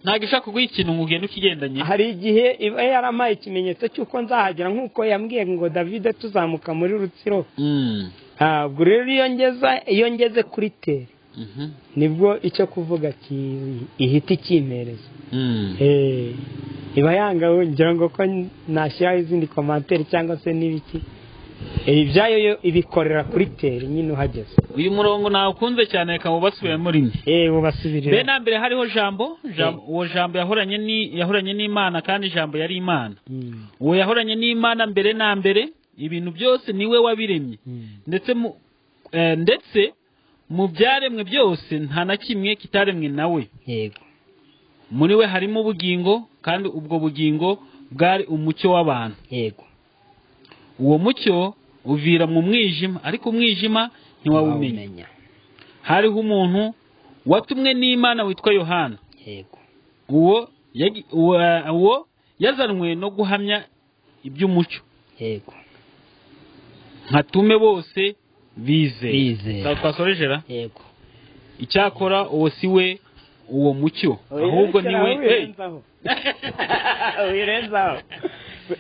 Nagishaka kuguha ikintu ngugenda ukigendanye. Hari igihe iba yaramaye ikimenyetso cy'uko nzahagera nk'uko yambwiye ngo David tuzamuka muri Rutsiro. Ubwo rero iyo ngeze kuri tere nibwo icyo kuvuga ihita ikimpereza. Iba yangawe ngira ngo ko nashyiraho izindi commentaire cyangwa se n'ibiki. Ibyayo ibikorera kuri tere nyine uhageze. Uyu murongo nawe ukunze cyane reka mubasubire muri mwe. Mubasubirira. Be nambere hariho jambo, uwo jambo yahoranye n'Imana kandi jambo yari Imana. Uwo yahoranye n'Imana mbere na mbere ibintu byose niwe wabiremye. Ndetse mu byaremwe byose nta na kimwe kitaremwe nawe. Yego. Muri we harimo ubugingo kandi ubwo bugingo bwari umucyo w'abantu. Yego. Uwo mucyo uvira mu mwijima ariko umwijima ntiwawumenya. Hariho umuntu watumwe n'Imana witwa Yohana. Yego. Uwo yazanwe no guhamya iby'umucyo. Yego. Nkatume bose bize. Twasorejera? Yego. Icyakora uwo siwe uwo mucyo ahubwo niwe wirenzaho.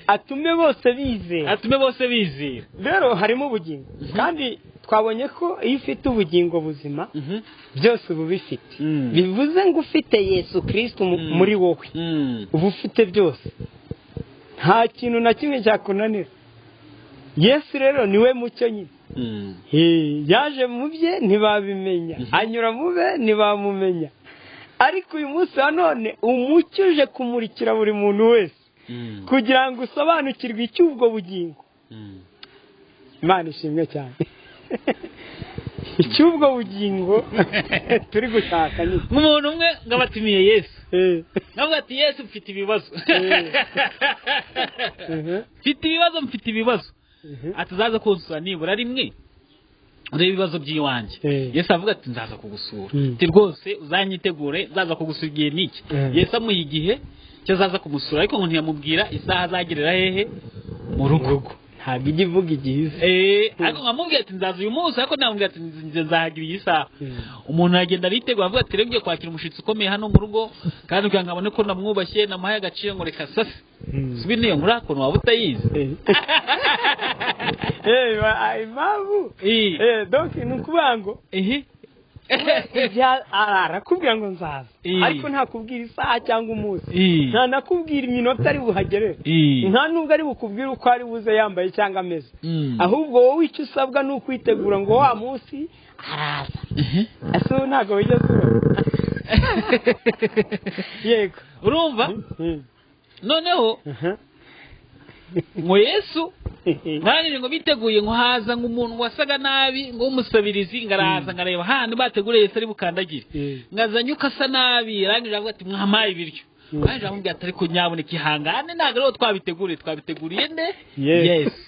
Atume bose bizera. Atume bose bizera. Rero harimo ubugingo. Kandi twabonye ko iyo ufite ubugingo buzima byose ubu bifite. Bivuze ngo ufite Yesu Kristo muri wowe. Ubu ufite byose. Nta kintu na kimwe cyakunanira. Yesu rero niwe mucyo nyine. Yaje mu bye ntibabimenya. Anyura mu be ntibamumenya. Ariko uyu munsi wa none umucyo uje kumurikira buri muntu wese. Kugira ngo usobanukirwe icy'ubwo bugingo. Imana ishimwe cyane. Icy'ubwo bugingo turi gushaka ni umuntu umwe ngabatimiye Yesu. Navuga ati Yesu mfite ibibazo. Mfite ibibazo. Atazaza kunsura nibura rimwe. Urebe ibibazo by'iwanjye. Yesu avuga ati nzaza kugusura. Ati rwose uzanyitegure nzaza kugusura igihe niki. Yesu amuha igihe cyazaza kumusura ariko ngo ntiyamubwira isaha azagerera hehe mu rugo. Ntabwo ijya ivuga igihe. Ariko nkamubwira ati nzaza uyu munsi ariko namubwira ati nzahagira iyi saha. Umuntu yagenda aritegura avuga ati rero ngiye kwakira umushitsi ukomeye hano mu rugo kandi kugira ngo abone ko namwubashye namuhaye agaciro ngo reka sase. Subi niyo muri akono waba utayizi. Impamvu. Donc ni ukuvuga ngo arakubwira ngo nzaza ariko ntakubwira isaha cyangwa umunsi. Nta nakubwira iminota ari buhagere. Nta nubwo ari bukubwira uko ari buze yambaye cyangwa ameze. Ahubwo wowe icyo usabwa ni ukwitegura ngo wa munsi araza. Ese ntabwo wigeze ubona. Yego. Urumva? Noneho ngo Yesu barangije ngo biteguye ngo haza ngo umuntu wasaga nabi ngo umusabirizi ngaraza ngareba handi bateguriye Yesu ari bukandagire ngazanye ukasa nabi yarangije avuga ati mwamaye ibiryo baje amubwira ati ariko nyaboneka ihangane ntago rero twabiteguriye nde Yesu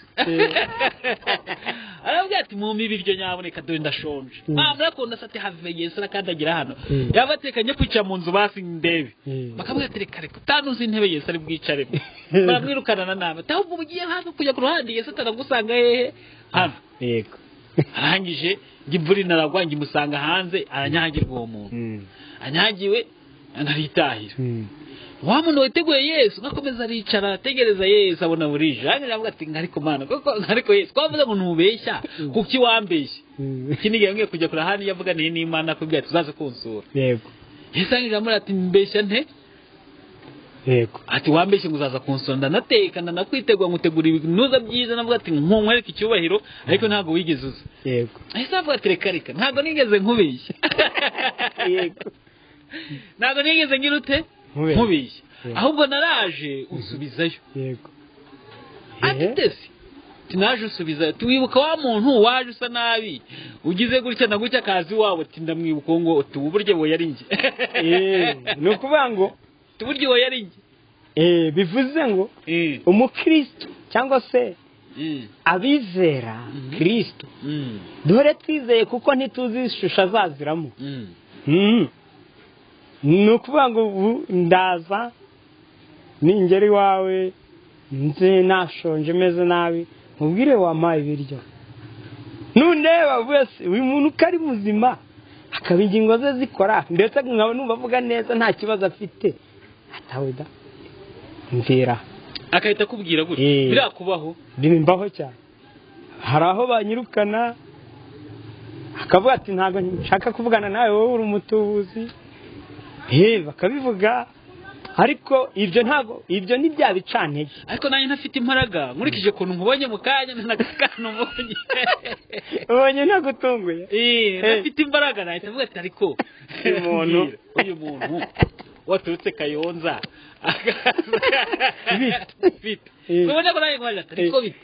aravuga ati mu ibiryo nyaboneka dore ndashonje murakunda sate have Yesu arakandagira hano yabatekanye kwica mu nzu basi ndebe bakavuga ati reka utanuzi intebe Yesu ari bwicare baramwirukana nama taho ubugiye hafi kujya ku ruhande Yesu ataragusanga hehe hano yego arangije ngimvura naragwa ngimusanga hanze aranyagirwa uwo muntu anyagiwe angaritahira wa muntu witeguye Yesu ngakomeza aricara ategereza Yesu abona burije arangije avuga ati ngariko mana koko ngariko Yesu kwavuze ngo nubeshya kuki wambeshya kinige ngiye kujya kuri handi yavuga ni Imana kubwira tuzaze kunsura yego Yesu arangije amura ati mbeshya nte yego ati wambeshye nguzaza kunsura ndanateka ndanakwitegura ngutegura ibinuza byiza navuga ati nkonkwereka icyubahiro ariko ntago wigeze uza yego Yesu avuga ati reka ntago nigeze nkubeshya yego ntago nigeze ngirute nkubeshya ahubwo naraje usubizayo yego ati tesi tinaje usubizayo tuwibuka wa muntu waje usa nabi ugize gutya na gutya kazi wawe tindamwibuka ngo tuburye bo yari nge no kuvuga ngo tuburye bo yari nge bivuze ngo umukristo cyangwa se abizera Kristo dore twizeye kuko ntituzi ishusho azaziramo ni ukuvuga ngo ubu ndaza ningera iwawe nze nashonje meze nabi mubwire wampaye ibiryo nundeba wese uyu muntu uko ari muzima akaba ingingo ze zikora ndetse nkaba numva avuga neza nta kibazo afite atawuda mvira akahita akubwira gutya birakubaho bimbaho cyane hari aho banyirukana akavuga ati ntabwo nshaka kuvugana nawe wowe uri umutubuzi bakabivuga ariko ibyo ni bya bicantege ariko nanjye ntafite imbaraga nkurikije ukuntu nkubonye mu kanya n'akana ubonye ntagutunguye ntafite imbaraga nahita avuga ati ariko uyu muntu waturutse Kayonza bite ubona ko nawe nkwaje ariko bite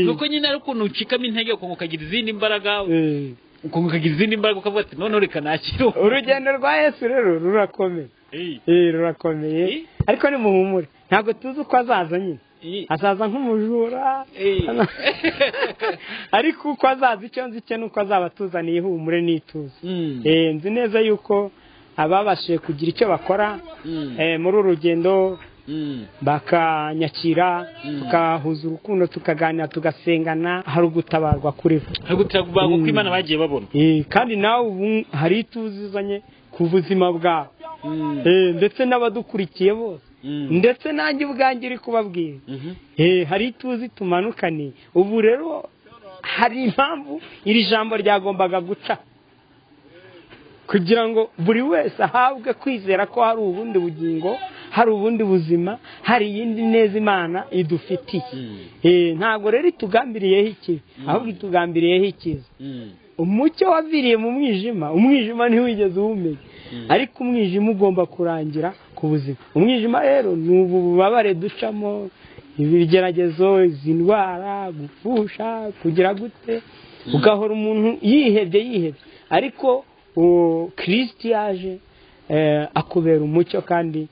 nuko nyine ari ukuntu ucikamo intege ukuntu ukagira izindi mbaraga ukavuga ati none reka nakira urugendo rwa Yesu rero rurakomeye rurakomeye ariko nimuhumure ntabwo tuzi uko azaza nyine azaza nk'umujura ariko uko azaza icyo nzi cye nuko azaba atuzaniye ihumure n'ituze nzi neza yuko ababashije kugira icyo bakora muri uru rugendo bakanyakira tukahuza urukundo tukaganira tugasengana hari ugutabarwa kuri bo hari gutabarwa ko Imana bagiye babona kandi nawe ubu hari ituzizanye ku buzima bwawe ndetse n'abadukurikiye bose ndetse nanjye ubwanjye uri kubabwira hari ituzi tumanukaniye ubu rero hari impamvu iri jambo ryagombaga guca kugira ngo buri wese ahabwe kwizera ko hari ubundi bugingo hari ubundi buzima hari iyindi neza Imana idufitiye ntabwo rero itugambiriyeho ikibi ahubwo itugambiriyeho ikiza umucyo waviriye mu umwijima ntiwigeze uwumenya ariko umwijima ugomba kurangira ku buzima umwijima rero ni ubu bubabare ducamo ibigeragezo izi ndwara gupfusha kugira gute ugahora umuntu yihebye ariko Kristo yaje akubera umucyo kandi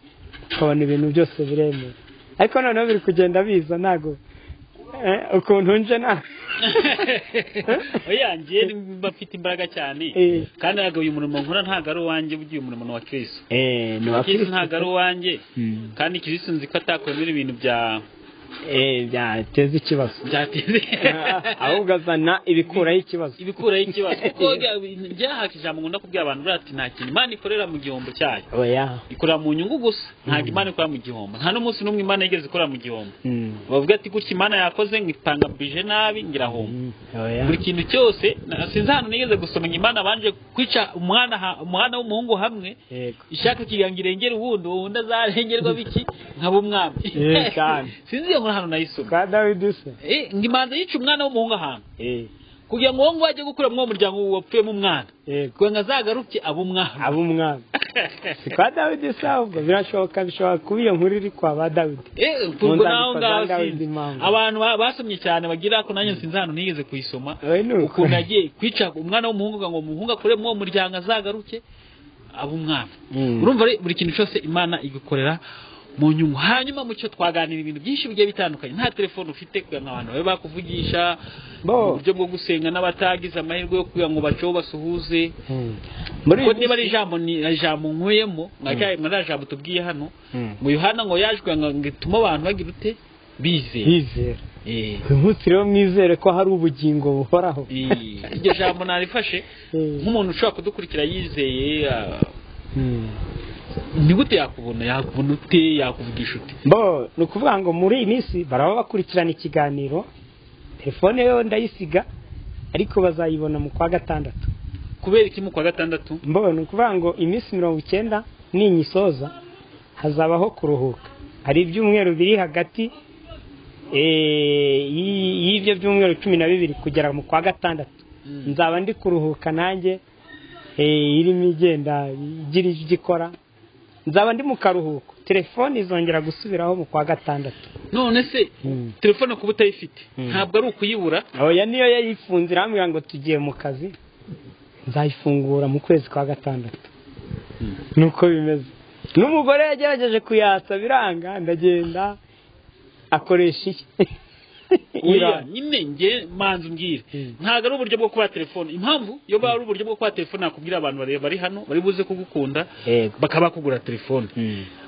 ukabona ibintu byose biremewe ariko noneho biri kugenda biza ntago ukuntu nje na oya ngiye bafite imbaraga cyane kandi ntabwo uyu murimo nkora ntabwo ari uwanjye ugiye umurimo wa Kristo ni wa Kristo ntabwo ari uwanjye kandi Kristo nzi ko atakwemera ibintu byateza ikibazo ahubwo azana ibikuraho ikibazo kuko byahaka ijambo ngunda kubwira abantu bati nta kintu Imana ikorera mu gihombo cyayo ikorera mu nyungu gusa ntabwo Imana ikorera mu gihombo nta n'umunsi n'umwe Imana yigeze ikorera mu gihombo bavuga ati gutya Imana yakoze ngipanga bije nabi ngirahomba buri kintu cyose sinzi hano nigeze gusoma Imana banje kwica umwana w'umuhungu hamwe ishaka kigangira irengera uwundi azarengerwa biki nkaba umwami sinzi ngo hano nayisoma ka David se ngimanza yica umwana w'umuhungu ahantu kugira ngo ngo ajye gukura mu muryango wapfuye mu mwana kugira ngo azagaruke abumwana si kwa Dawidi ahubwo birashoboka bishobora kuba iyo nkuru iri kwa ba Dawidi ubwo naho ngaho sinzi abantu basomye cyane bagira ko nanjye sinzi hano nigeze kuyisoma ukuntu yagiye kwica umwana w'umuhungu ngo umuhungu akuremo uwo muryango azagaruke aba umwana urumva buri kintu cyose Imana igukorera mu nyungu. Hanyuma mucyo twaganira ibintu byinshi bigiye bitandukanye, nta telefone ufite kugira ngo abantu babe bakuvugisha, uburyo bwo gusenga n'abatagize amahirwe yo kugira ngo baceho basuhuze. Kuko niba ari ijambo nkuyemo mwajya jambo tubwiye hano mu Yohana ngo yaje kugira ngo gitume abantu bagira ute bizera. Umunsi rero mwizere ko hari ubugingo buhoraho. Iryo jambo narifashe nk'umuntu ushobora kudukurikira yizeye ni gute yakubona ute yakuvugisha ute? Ni ukuvuga ngo muri iyi minsi baraba bakurikirana ikiganiro, telefone yo ndayisiga ariko bazayibona mu kwa gatandatu. Kubera iki mu kwa gatandatu? Ni ukuvuga ngo iminsi 90 ninyisoza hazabaho kuruhuka. Hari ibyumweru biri hagati y'ibyo byumweru 12 kugera mu kwa gatandatu. Nzaba ndi kuruhuka nanjye irimo igenda igira igikora. Nzaba ndi mu karuhuko, telefone izongera gusubiraho mu kwa gatandatu. None se telefone kuba utayifite ntabwo ari ukuyibura? Oya, niyo yayifunze irambwira ngo tugiye mu kazi, nzayifungura mu kwezi kwa gatandatu. Nuko bimeze. N'umugore yagerageje kuyatsa biranga, ndagenda akoresha iki? Oya, nyine nge manzu mbwira ntabwo ari uburyo bwo kuba telefone. Impamvu yo bari uburyo bwo kuba telefone nakubwira abantu bari hano bari buze kugukunda bakaba kugura telefone,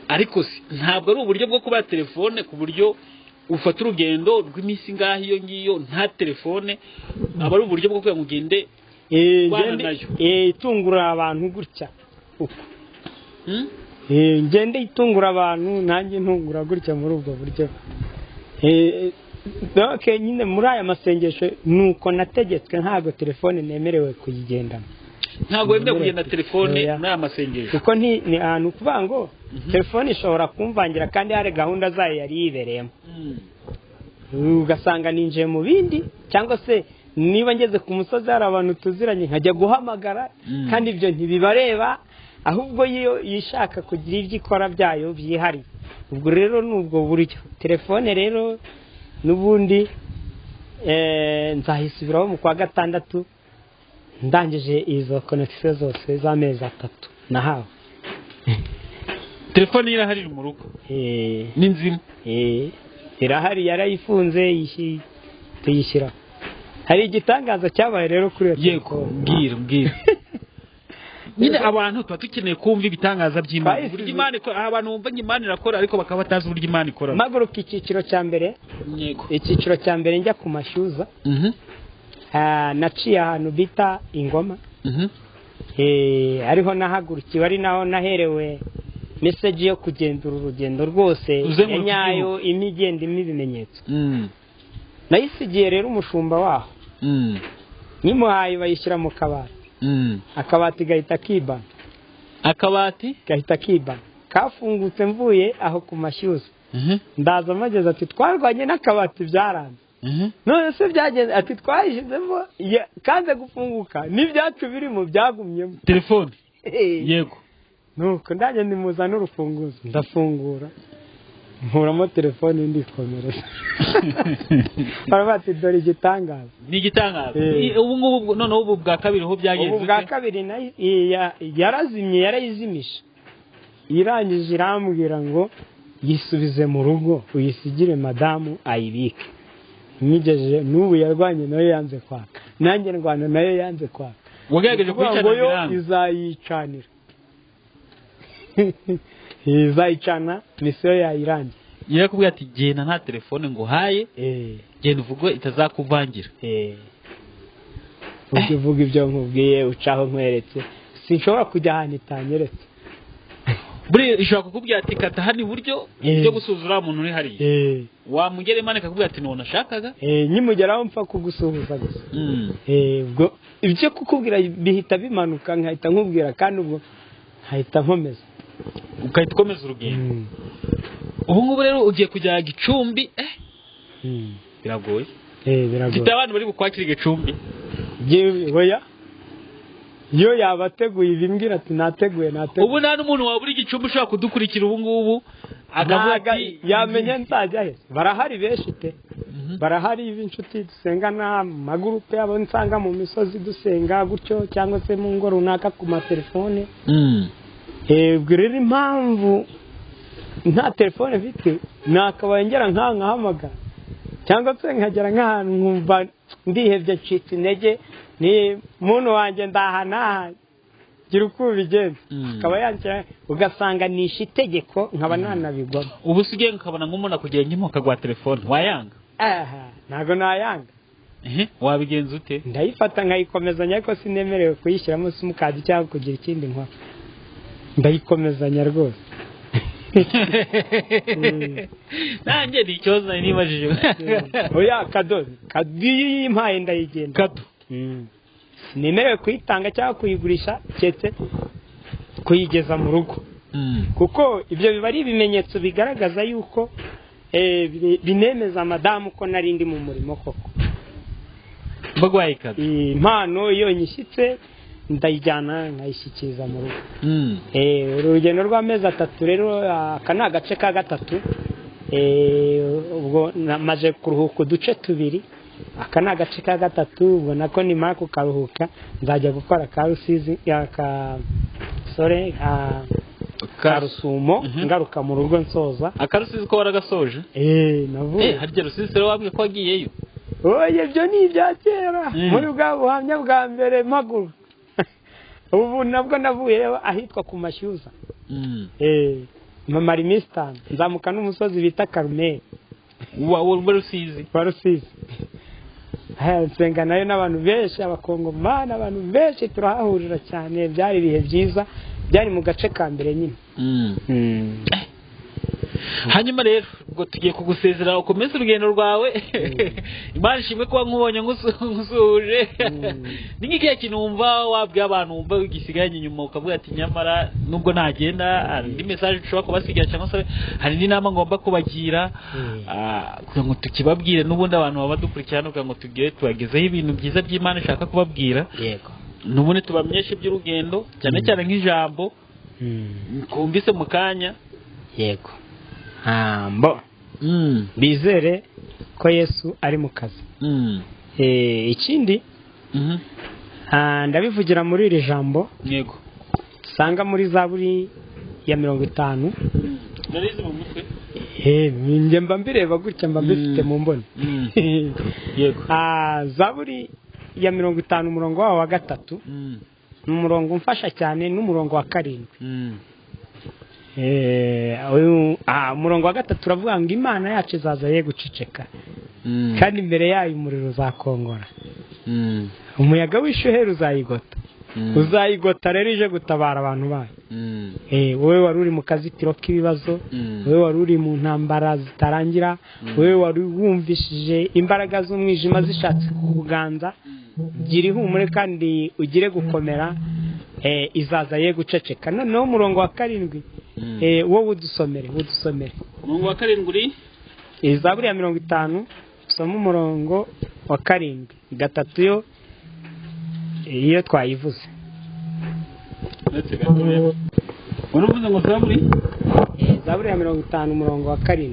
ariko ntabwo ari uburyo bwo kuba telefone ku buryo ufata urugendo rw'iminsi ngaho iyo ngiyo nta telefone. Aba ari uburyo bwo kugira ngo ugende itungura abantu gutya uko ngende itungura abantu nanjye ntungura gutya muri ubwo buryo. Okay, nyine muri aya masengesho nuko nategetswe ntago telefone nemerewe kuyigendana. Ntago wemerewe kugenda telefone muri aya masengesho kuko ni ahantu kuvuga ngo telefone ishobora kumvangira kandi hari gahunda zayo yari yibereyemo. Ugasanga ninjiye mu bindi, cyangwa se niba ngeze ku musozi hari abantu tuziranye nkajya guhamagara kandi ibyo ntibibareba, ahubwo yishaka kugira ibyo ikora byayo byihariye. Ubwo rero nubwo buryo telefone rero nubundi nzahisubiraho mu kwa gatandatu ndangije izo connection zose z'amezi 3 nahawe. Telefone irahari mu rugo ni nzima? Irahari, yarayifunze tuyishyira. Hari igitangaza cyabaye rero kuri iyo telefone. Mbwira nyine abantu tuba dukeneye kumva ibitangaza by'Imana. Uburyo Imana ikora, abantu bumva Imana irakora ariko bakaba batazi uburyo Imana ikora. Maguruka icyiciro cya mbere. Yego. Icyiciro cya mbere njya ku mashyuza. Naciye ahantu bita Ingoma. Ariho nahagurukiwe, ari naho naherewe message yo kugendura urugendo rwose nyayo imigenda imibimenyetso. Nayisigiye rero umushumba waho. Nimuhaye bayishyira mu kabati. Akabati gahita kiba. Akabati gahita kiba kafungutse mvuye aho ku mashyuza. Ndaza mageze ati twarwanye n'akabati byaranze. None se byagenze ati twayishizemo kanze gufunguka n'ibyacu birimo byagumyemo telefone. Yego. Nuko ndaje ndimuzana urufunguzo ndafungura nkuramo telefone ndikomereza. Barabati dore igitangaza. Ni igitangaza. Ubu ngubu none ubu bwa kabiri ho byagenze. Ubu bwa kabiri yarazimye, yarayizimisha. Irangije irambwira ngo yisubize mu rugo uyisigire madamu ayibike. Nigeje n'ubu yarwanye nayo yanze kwaka. Nanjye ndwana nayo yanze kwaka. Wagerageje kwicana biranga. Izayicanira. Izayicana misiyo yayirangiye. Yakubwiye ati genda nta telefone ngo haye genda uvuge itazakuvangira. Uvuga ibyo nkubwiye ucaho nkweretse sinshobora kujya ahantu itanyeretse. Buri ishobora kukubwira ati kata hani buryo byo gusuzura umuntu uri hariya. Wamugere Imana ikakubwira ati none nashakaga nyimugeraho mpfa kugusuhuza gusa. Ubwo ibyo kukubwira bihita bimanuka nkahita nkubwira kandi ubwo nkahita nkomeza ukahita ukomeza urugendo. Ubu ngubu rero ugiye kujya Gicumbi. Biragoye. Biragoye. Mfite abantu bari bukwakira Gicumbi. Oya iyo yabateguye ibimbwira ati nateguye ubu nta n'umuntu wabura igicumbi ushaka kudukurikira ubu ngubu akavuga yamenya nzajya he barahari benshi te barahari b'inshuti dusengana mu magurupe yabo nsanga mu misozi dusenga gutyo cyangwa se mu ngo runaka ku matelefone ubwo rero impamvu nta telefone mfite nakabaye ngera nkahamagara cyangwa se nkagera nk'ahantu nkumva ndihebye ncitse intege ni muntu wanjye ndahana gira uko ubigenza akaba yanshyira ugasanga nishe itegeko nkaba nanabigwamo ubu usigaye nkabona nk'umuntu akugira nk'impoka gwa telefone wayanga ntabwo nayanga wabigenza ute ndayifata nkayikomezanya ariko sinemerewe kuyishyiramo simukadi cyangwa kugira ikindi nkora ndayikomezanya rwose nanjye ni ikibazo nari nibajije oya kadozi yimpaye ndayigenda kato sinemerewe kuyitanga cyangwa kuyigurisha cyetse kuyigeza mu rugo kuko ibyo biba ari ibimenyetso bigaragaza yuko binemeza madamu ko nari ndi mu murimo koko bagwaye kato impano iyo nyishyitse ndayijyana nkayishyikiriza mu rugo urugendo rw'amezi 3 rero aka ni agace ka 3 ubwo namaze kuruhuka uduce 2 aka ni agace ka 3 ubwo nako nimara kukaruhuka nzajya gukora ka Rusizi ka Rusumo ngaruka mu rugo nsoza akarusizi ko waragasoje navuye harya Rusizi rero wabwiye ko wagiyeyo oye byo ni ibya kera muri bwa buhamya bwa mbere maguru ubu nabwo navuye ahitwa ku Mashyuza mamara iminsi 5 nzamuka n'umusozi bita Karumeli wa Rusizi nsenga nayo n'abantu benshi abakongomani abantu benshi turahahurira cyane byari ibihe byiza byari mu gace ka mbere nyine hanyuma rero ubwo tugiye kugusezera ukomeze urugendo rwawe Imana ishimwe kuba nkubonye ngusuje ni nk'ikihe kintu wumva wabwiye abantu wumva wigisigaye inyuma ukavuga ati nyamara nubwo ntagenda andi message ushobora kubasigira cyangwa se hari n'inama ngomba kubagira kugira ngo tukibabwire n'ubundi abantu baba dukurikirana kugira ngo tugire tubagezeho ibintu byiza by'Imana ishaka kubabwira yego n'ubundi tubamenyeshe by'urugendo cyane cyane nk'ijambo kumvise mu kanya yego bizere ko Yesu ari mu kazi ikindi ndabivugira muri iri jambo yego usanga muri Zaburi ya 50 narize mu mutwe njye mba mbireba gutya mba mbifite mu mboni yego Zaburi ya 50 umurongo wa 3 ni umurongo umfasha cyane n'umurongo wa 7 umurongo wa 3 turavuga ngo Imana yacu izaza ye guceceka kandi imbere yayo umuriro uzakongora umuyaga w'ishuheri uzayigota uzayigota rero ije gutabara abantu bayo wowe wari uri mu kazitiro k'ibibazo wowe wari uri mu ntambara zitarangira wowe wari wumvishije imbaraga z'umwijima zishatse kukuganza gira ihumure kandi ugire gukomera izaza ye guceceka noneho umurongo wa 7 wowe udusomere umurongo wa 7 uri Zaburi ya 50 usoma umurongo wa 7 3 yo iyo twayivuze uruvuze ngo Zaburi ya 50 umurongo wa 7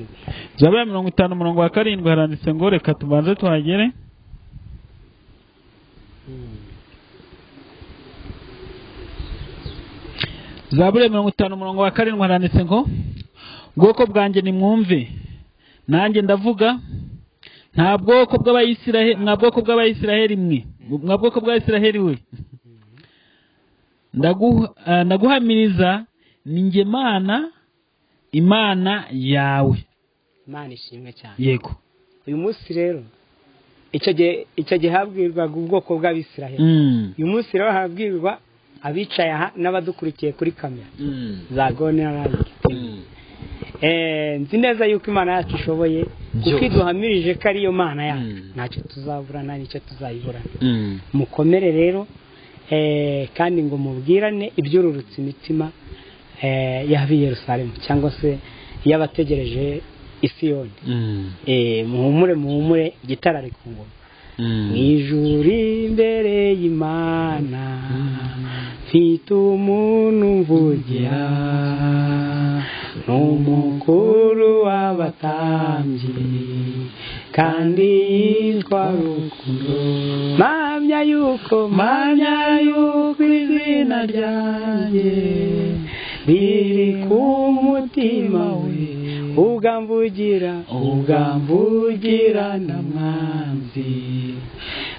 Zaburi ya 50 umurongo wa 7 haranditse ngo reka tubanze tuhagere Zaburi ya 50 umurongo wa 7 haranditse ngo bwoko bwanjye nimwumve nanjye ndavuga nta bwoko bw'Abayisiraheli mwe mwa bwoko bw'Abayisiraheli we ndaguhamiriza ni njye Imana yawe Imana ishimwe cyane yego uyu munsi rero icyo gihe habwirwaga ubwoko bw'Abisiraheli uyu munsi rero habwirwa abicaye aha n'abadukurikiye kuri kamera za Gonera nzi neza yuko Imana yacu ishoboye kuko iduhamirije ko ariyo Mana yacu ntacyo tuzaburana nicyo tuzayiburana mukomere rero kandi ngo mubwirane ibyururutse imitima y'ab'i Yerusalemu cyangwa se y'abategereje Isiyoni muhumure gitara ari ku ngoma mu ijuru imbere y'Imana mfite umuntu mvugira n'umukuru w'abatambyi kandi yitwa Rukundo mpamya yuko izina ryanjye riri ku mutima we ugamvugira na mwanzi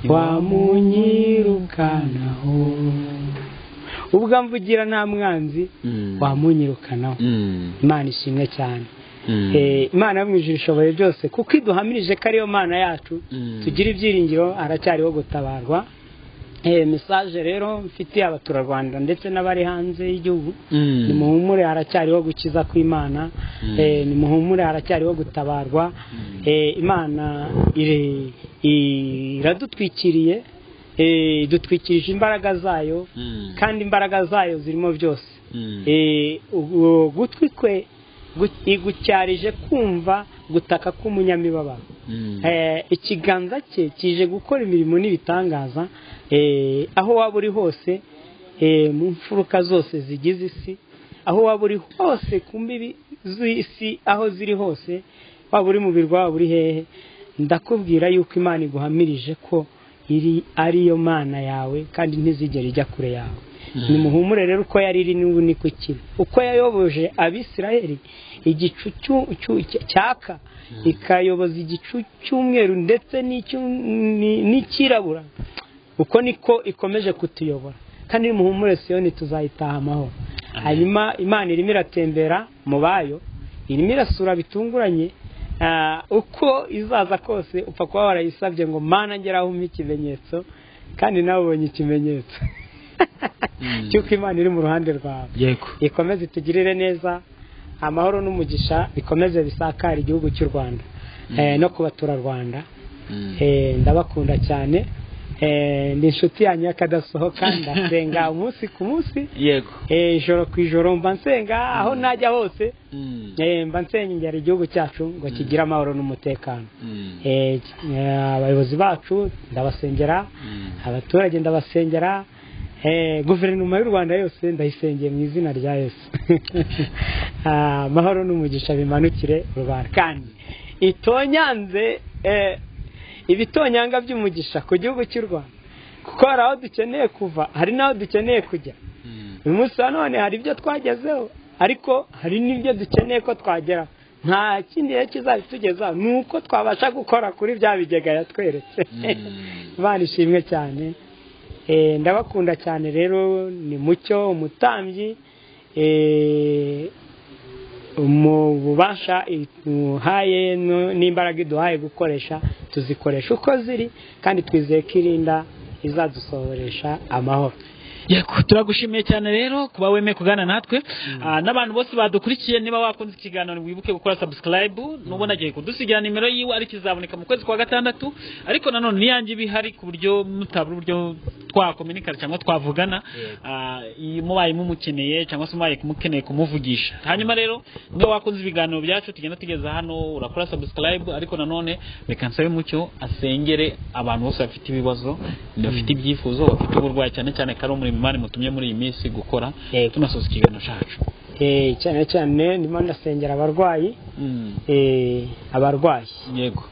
wamunyirukanaho ugamvugira nta mwanzi wamunyirukanaho. Imana ishimwe cyane. Imana yo mu ijuru ishoboye byose kuko iduhamirije ko ariyo Mana yacu tugira ibyiringiro aracyariho gutabarwa. Message rero mfitiye abaturarwanda ndetse n'abari hanze y'igihugu, nimuhumure haracyariho gukiza kw'Imana, nimuhumure haracyariho gutabarwa. Imana iradutwikiriye, idutwikirije imbaraga zayo kandi imbaraga zayo zirimo byose. Gutwi kwe igucyarije kumva gutaka k'umunyamibabaro, ikiganza cye kije gukora imirimo n'ibitangaza aho waba uri hose, mu mfuruka zose zigize isi, aho waba uri hose ku mbibi z'isi, aho ziri hose, waba uri mu birwa waba uri hehe, ndakubwira yuko Imana iguhamirije ko ariyo Mana yawe kandi ntizigera ijya kure yawe. Nimuhumure rero uko yari iri n'ubu niko kiri, uko yayoboje Abisirayeli igicu cyaka ikayoboza igicu cy'umweru ndetse n'icyirabura, uko niko ikomeje kutuyobora. Kandi nimuhumure Siyoni tuzayitaha amahoro. Hanyuma Imana irimo iratembera mu bayo, irimo irasura bitunguranye. Uko izaza kose upfa kuba warayisabye ngo Mana ngeraho umpe ikimenyetso, kandi nawe ubonye ikimenyetso cyuko Imana iri mu ruhande rwawe. Ikomeze itugirire neza, amahoro n'umugisha bikomeze bisakara igihugu cy'u Rwanda no ku baturarwanda. Ndabakunda cyane, ndi inshuti yanyu y'akadasohoka, ndasenga umunsi ku munsi, ijoro ku ijoro mba nsenga, aho najya hose mba nsengera igihugu cyacu ngo kigire amahoro n'umutekano. Abayobozi bacu ndabasengera, abaturage ndabasengera, guverinoma y'u Rwanda yose ndayisengeye mu izina rya Yesu. Amahoro n'umugisha bimanukire rubanda, kandi itonyanze ibitonyanga by'umugisha ku gihugu cy'u Rwanda, kuko hari aho dukeneye kuva, hari n'aho dukeneye kujya. Uyu munsi wa none hari ibyo twagezeho, ariko hari n'ibyo dukeneye ko twagera. Nta kindi rero kizabitugezaho ni uko twabasha gukora kuri bya bigega yatweretse. Imana ishimwe cyane. Ndabakunda cyane rero. Ni Mucyo umutambyi, mu bubasha iduhaye n'imbaraga iduhaye gukoresha, tuzikoresha uko ziri, kandi twizeye ko irinda izadusohoresha amahoro. Turagushimiye cyane rero kuba wemeye kugana natwe. N'abantu bose badukurikiye, niba wakunze ikiganiro wibuke gukora subscribe, nubona agiye kudusigira nimero yiwe ari kizaboneka mu kwezi kwa gatandatu, ariko nanone niyange bihari ku buryo mutabura uburyo twakomunikana cyangwa twavugana, mubaye mumukeneye cyangwa se mubaye kumukeneye kumuvugisha. Hanyuma rero niba wakunze ibiganiro byacu tugenda tugeza hano, urakora subscribe, ariko nanone reka nsabe Mucyo asengere abantu bose bafite ibibazo, bafite ibyifuzo, bafite uburwayi, cyane cyane kari Imana mutumye muri iyi minsi gukora tunasoza ikiganiro cyacu. Cyane cyane ndimo ndasengera abarwayi. Abarwayi,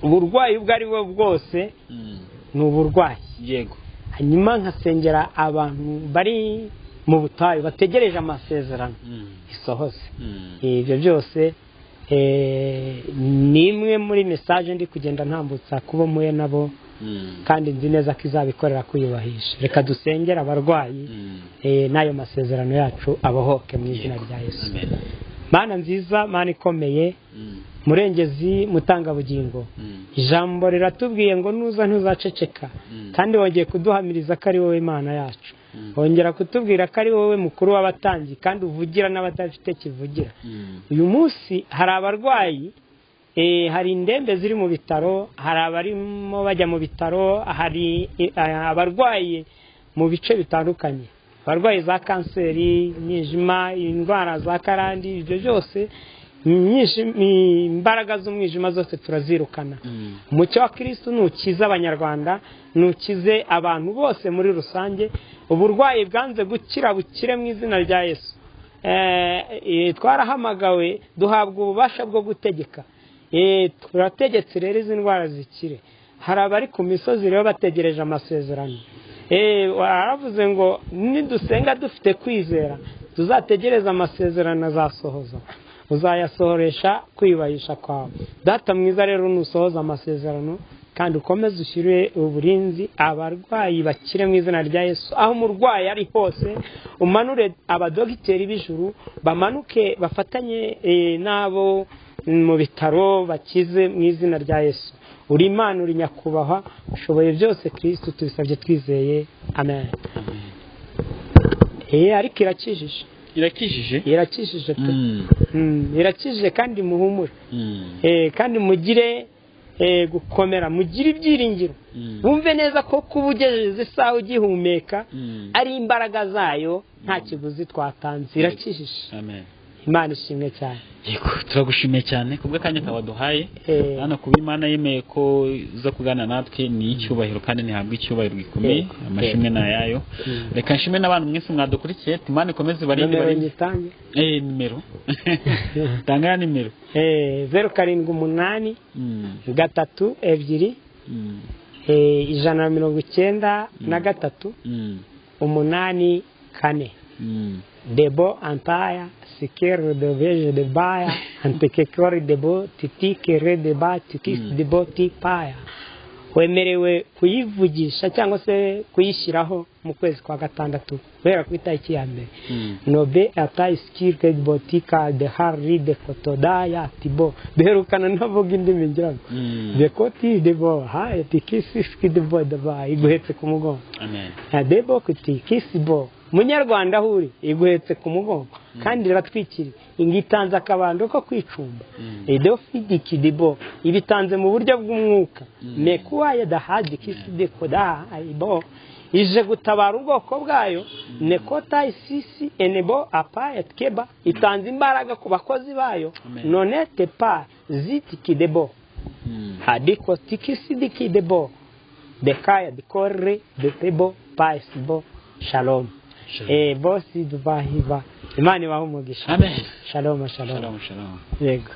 uburwayi ubwo ari bwo bwose ni uburwayi. Hanyuma nkasengera abantu bari mu butayu bategereje amasezerano isohoze. Ibyo byose ni imwe muri message ndi kugenda ntambutsa kubo muye nabo, kandi nzi neza ko izabikorera kuyubahisha. Reka dusengera abarwayi, n'ayo masezerano yacu abohoke mu izina rya Yesu. Mana nziza, Mana ikomeye, Murengezi, Mutangabugingo, ijambo riratubwiye ngo nuza ntuzaceceka, kandi wongeye kuduhamiriza ko ari wowe Mana yacu. Wongera kutubwira ko ari wowe mukuru w'abatambyi, kandi uvugira n'abatafite kivugira. Uyu munsi hari abarwayi, hari indembe ziri mu bitaro, hari abarimo bajya mu bitaro, hari abarwayi mu bice bitandukanye, abarwayi za kanseri, imyijima, indwara za karandi. Ibyo byose imbaraga z'umwijima zose turazirukana. Umucyo wa Kristo nukize abanyarwanda, nukize abantu bose muri rusange, uburwayi bwanze gukira bukire mu izina rya Yesu. Twarahamagawe duhabwa ububasha bwo gutegeka. Turategetse rero izi ndwara zikire. Hari abari ku misozi rero bategereje amasezerano. Waravuze ngo nidusenga dufite kwizera tuzategereza amasezerano azasohoza, uzayasohoresha kwiyubahisha kwawe. Data mwiza rero nusohoza amasezerano kandi ukomeze ushyire uburinzi abarwayi bakire mu izina rya Yesu. Aho umurwayi ari hose umanure abadogiteri b'ijuru bamanuke bafatanye nabo mu bitaro bakize mu izina rya Yesu. Uri Imana, uri nyakubahwa, ushoboye byose. Kristo tubisabye twizeye, amen. Ariko irakijije. Irakijije tu. Irakijije kandi muhumure. Kandi mugire gukomera, mugire ibyiringiro. Wumve neza ko kuba ugejeje isaha ugihumeka ari imbaraga zayo, nta kiguzi twatanze. Irakijije. Amen. Imana ishimwe cyane. Yego, turagushimiye cyane kubwa kanya kabaduhaye. Hano kuba Imana yemeye ko uza kugana natwe ni icyubahiro kandi nihabwe icyubahiro gikomeye. Amashimwe na yayo. Reka nshime n'abantu mwese mwadukurikiye. Imana ikomeze barinde. Nimero. Tanga ya nimero. 078 gatatu ebyiri 193 8 4. Debo antaya sikero de veje de baya antekekori debo titikere de ba tikis debo tipaya. Wemerewe kuyivugisha cyangwa se kuyishyiraho mu kwezi kwa gatandatu kubera ku itariki ya mbere. Nobe atayiskirke botika de harri de fotodaya tibo beherukana navuga indimi ngira de koti debo ha etikisiski debo de ba iguhetse ku mugongo. Amen. Debo kutikisibo Munyarwanda huri iguhetse ku mugongo kandi iratwikira ingitanze akabando ko kwicumba. Edofidiki debo ibitanze mu buryo bw'umwuka. Mekuwaye dahaji kiside koda aibo ije gutabara ubwoko bwayo. Nekota isisi enebo apa etkeba itanze imbaraga ku bakozi bayo. Nonete pa zitiki debo hadiko tikisidi debo dekaya dikorre detebo pa esibo. Shalom. Bosi dubahiva. Imani wa umugisha. Amen. Shalom. Shalom. Yego.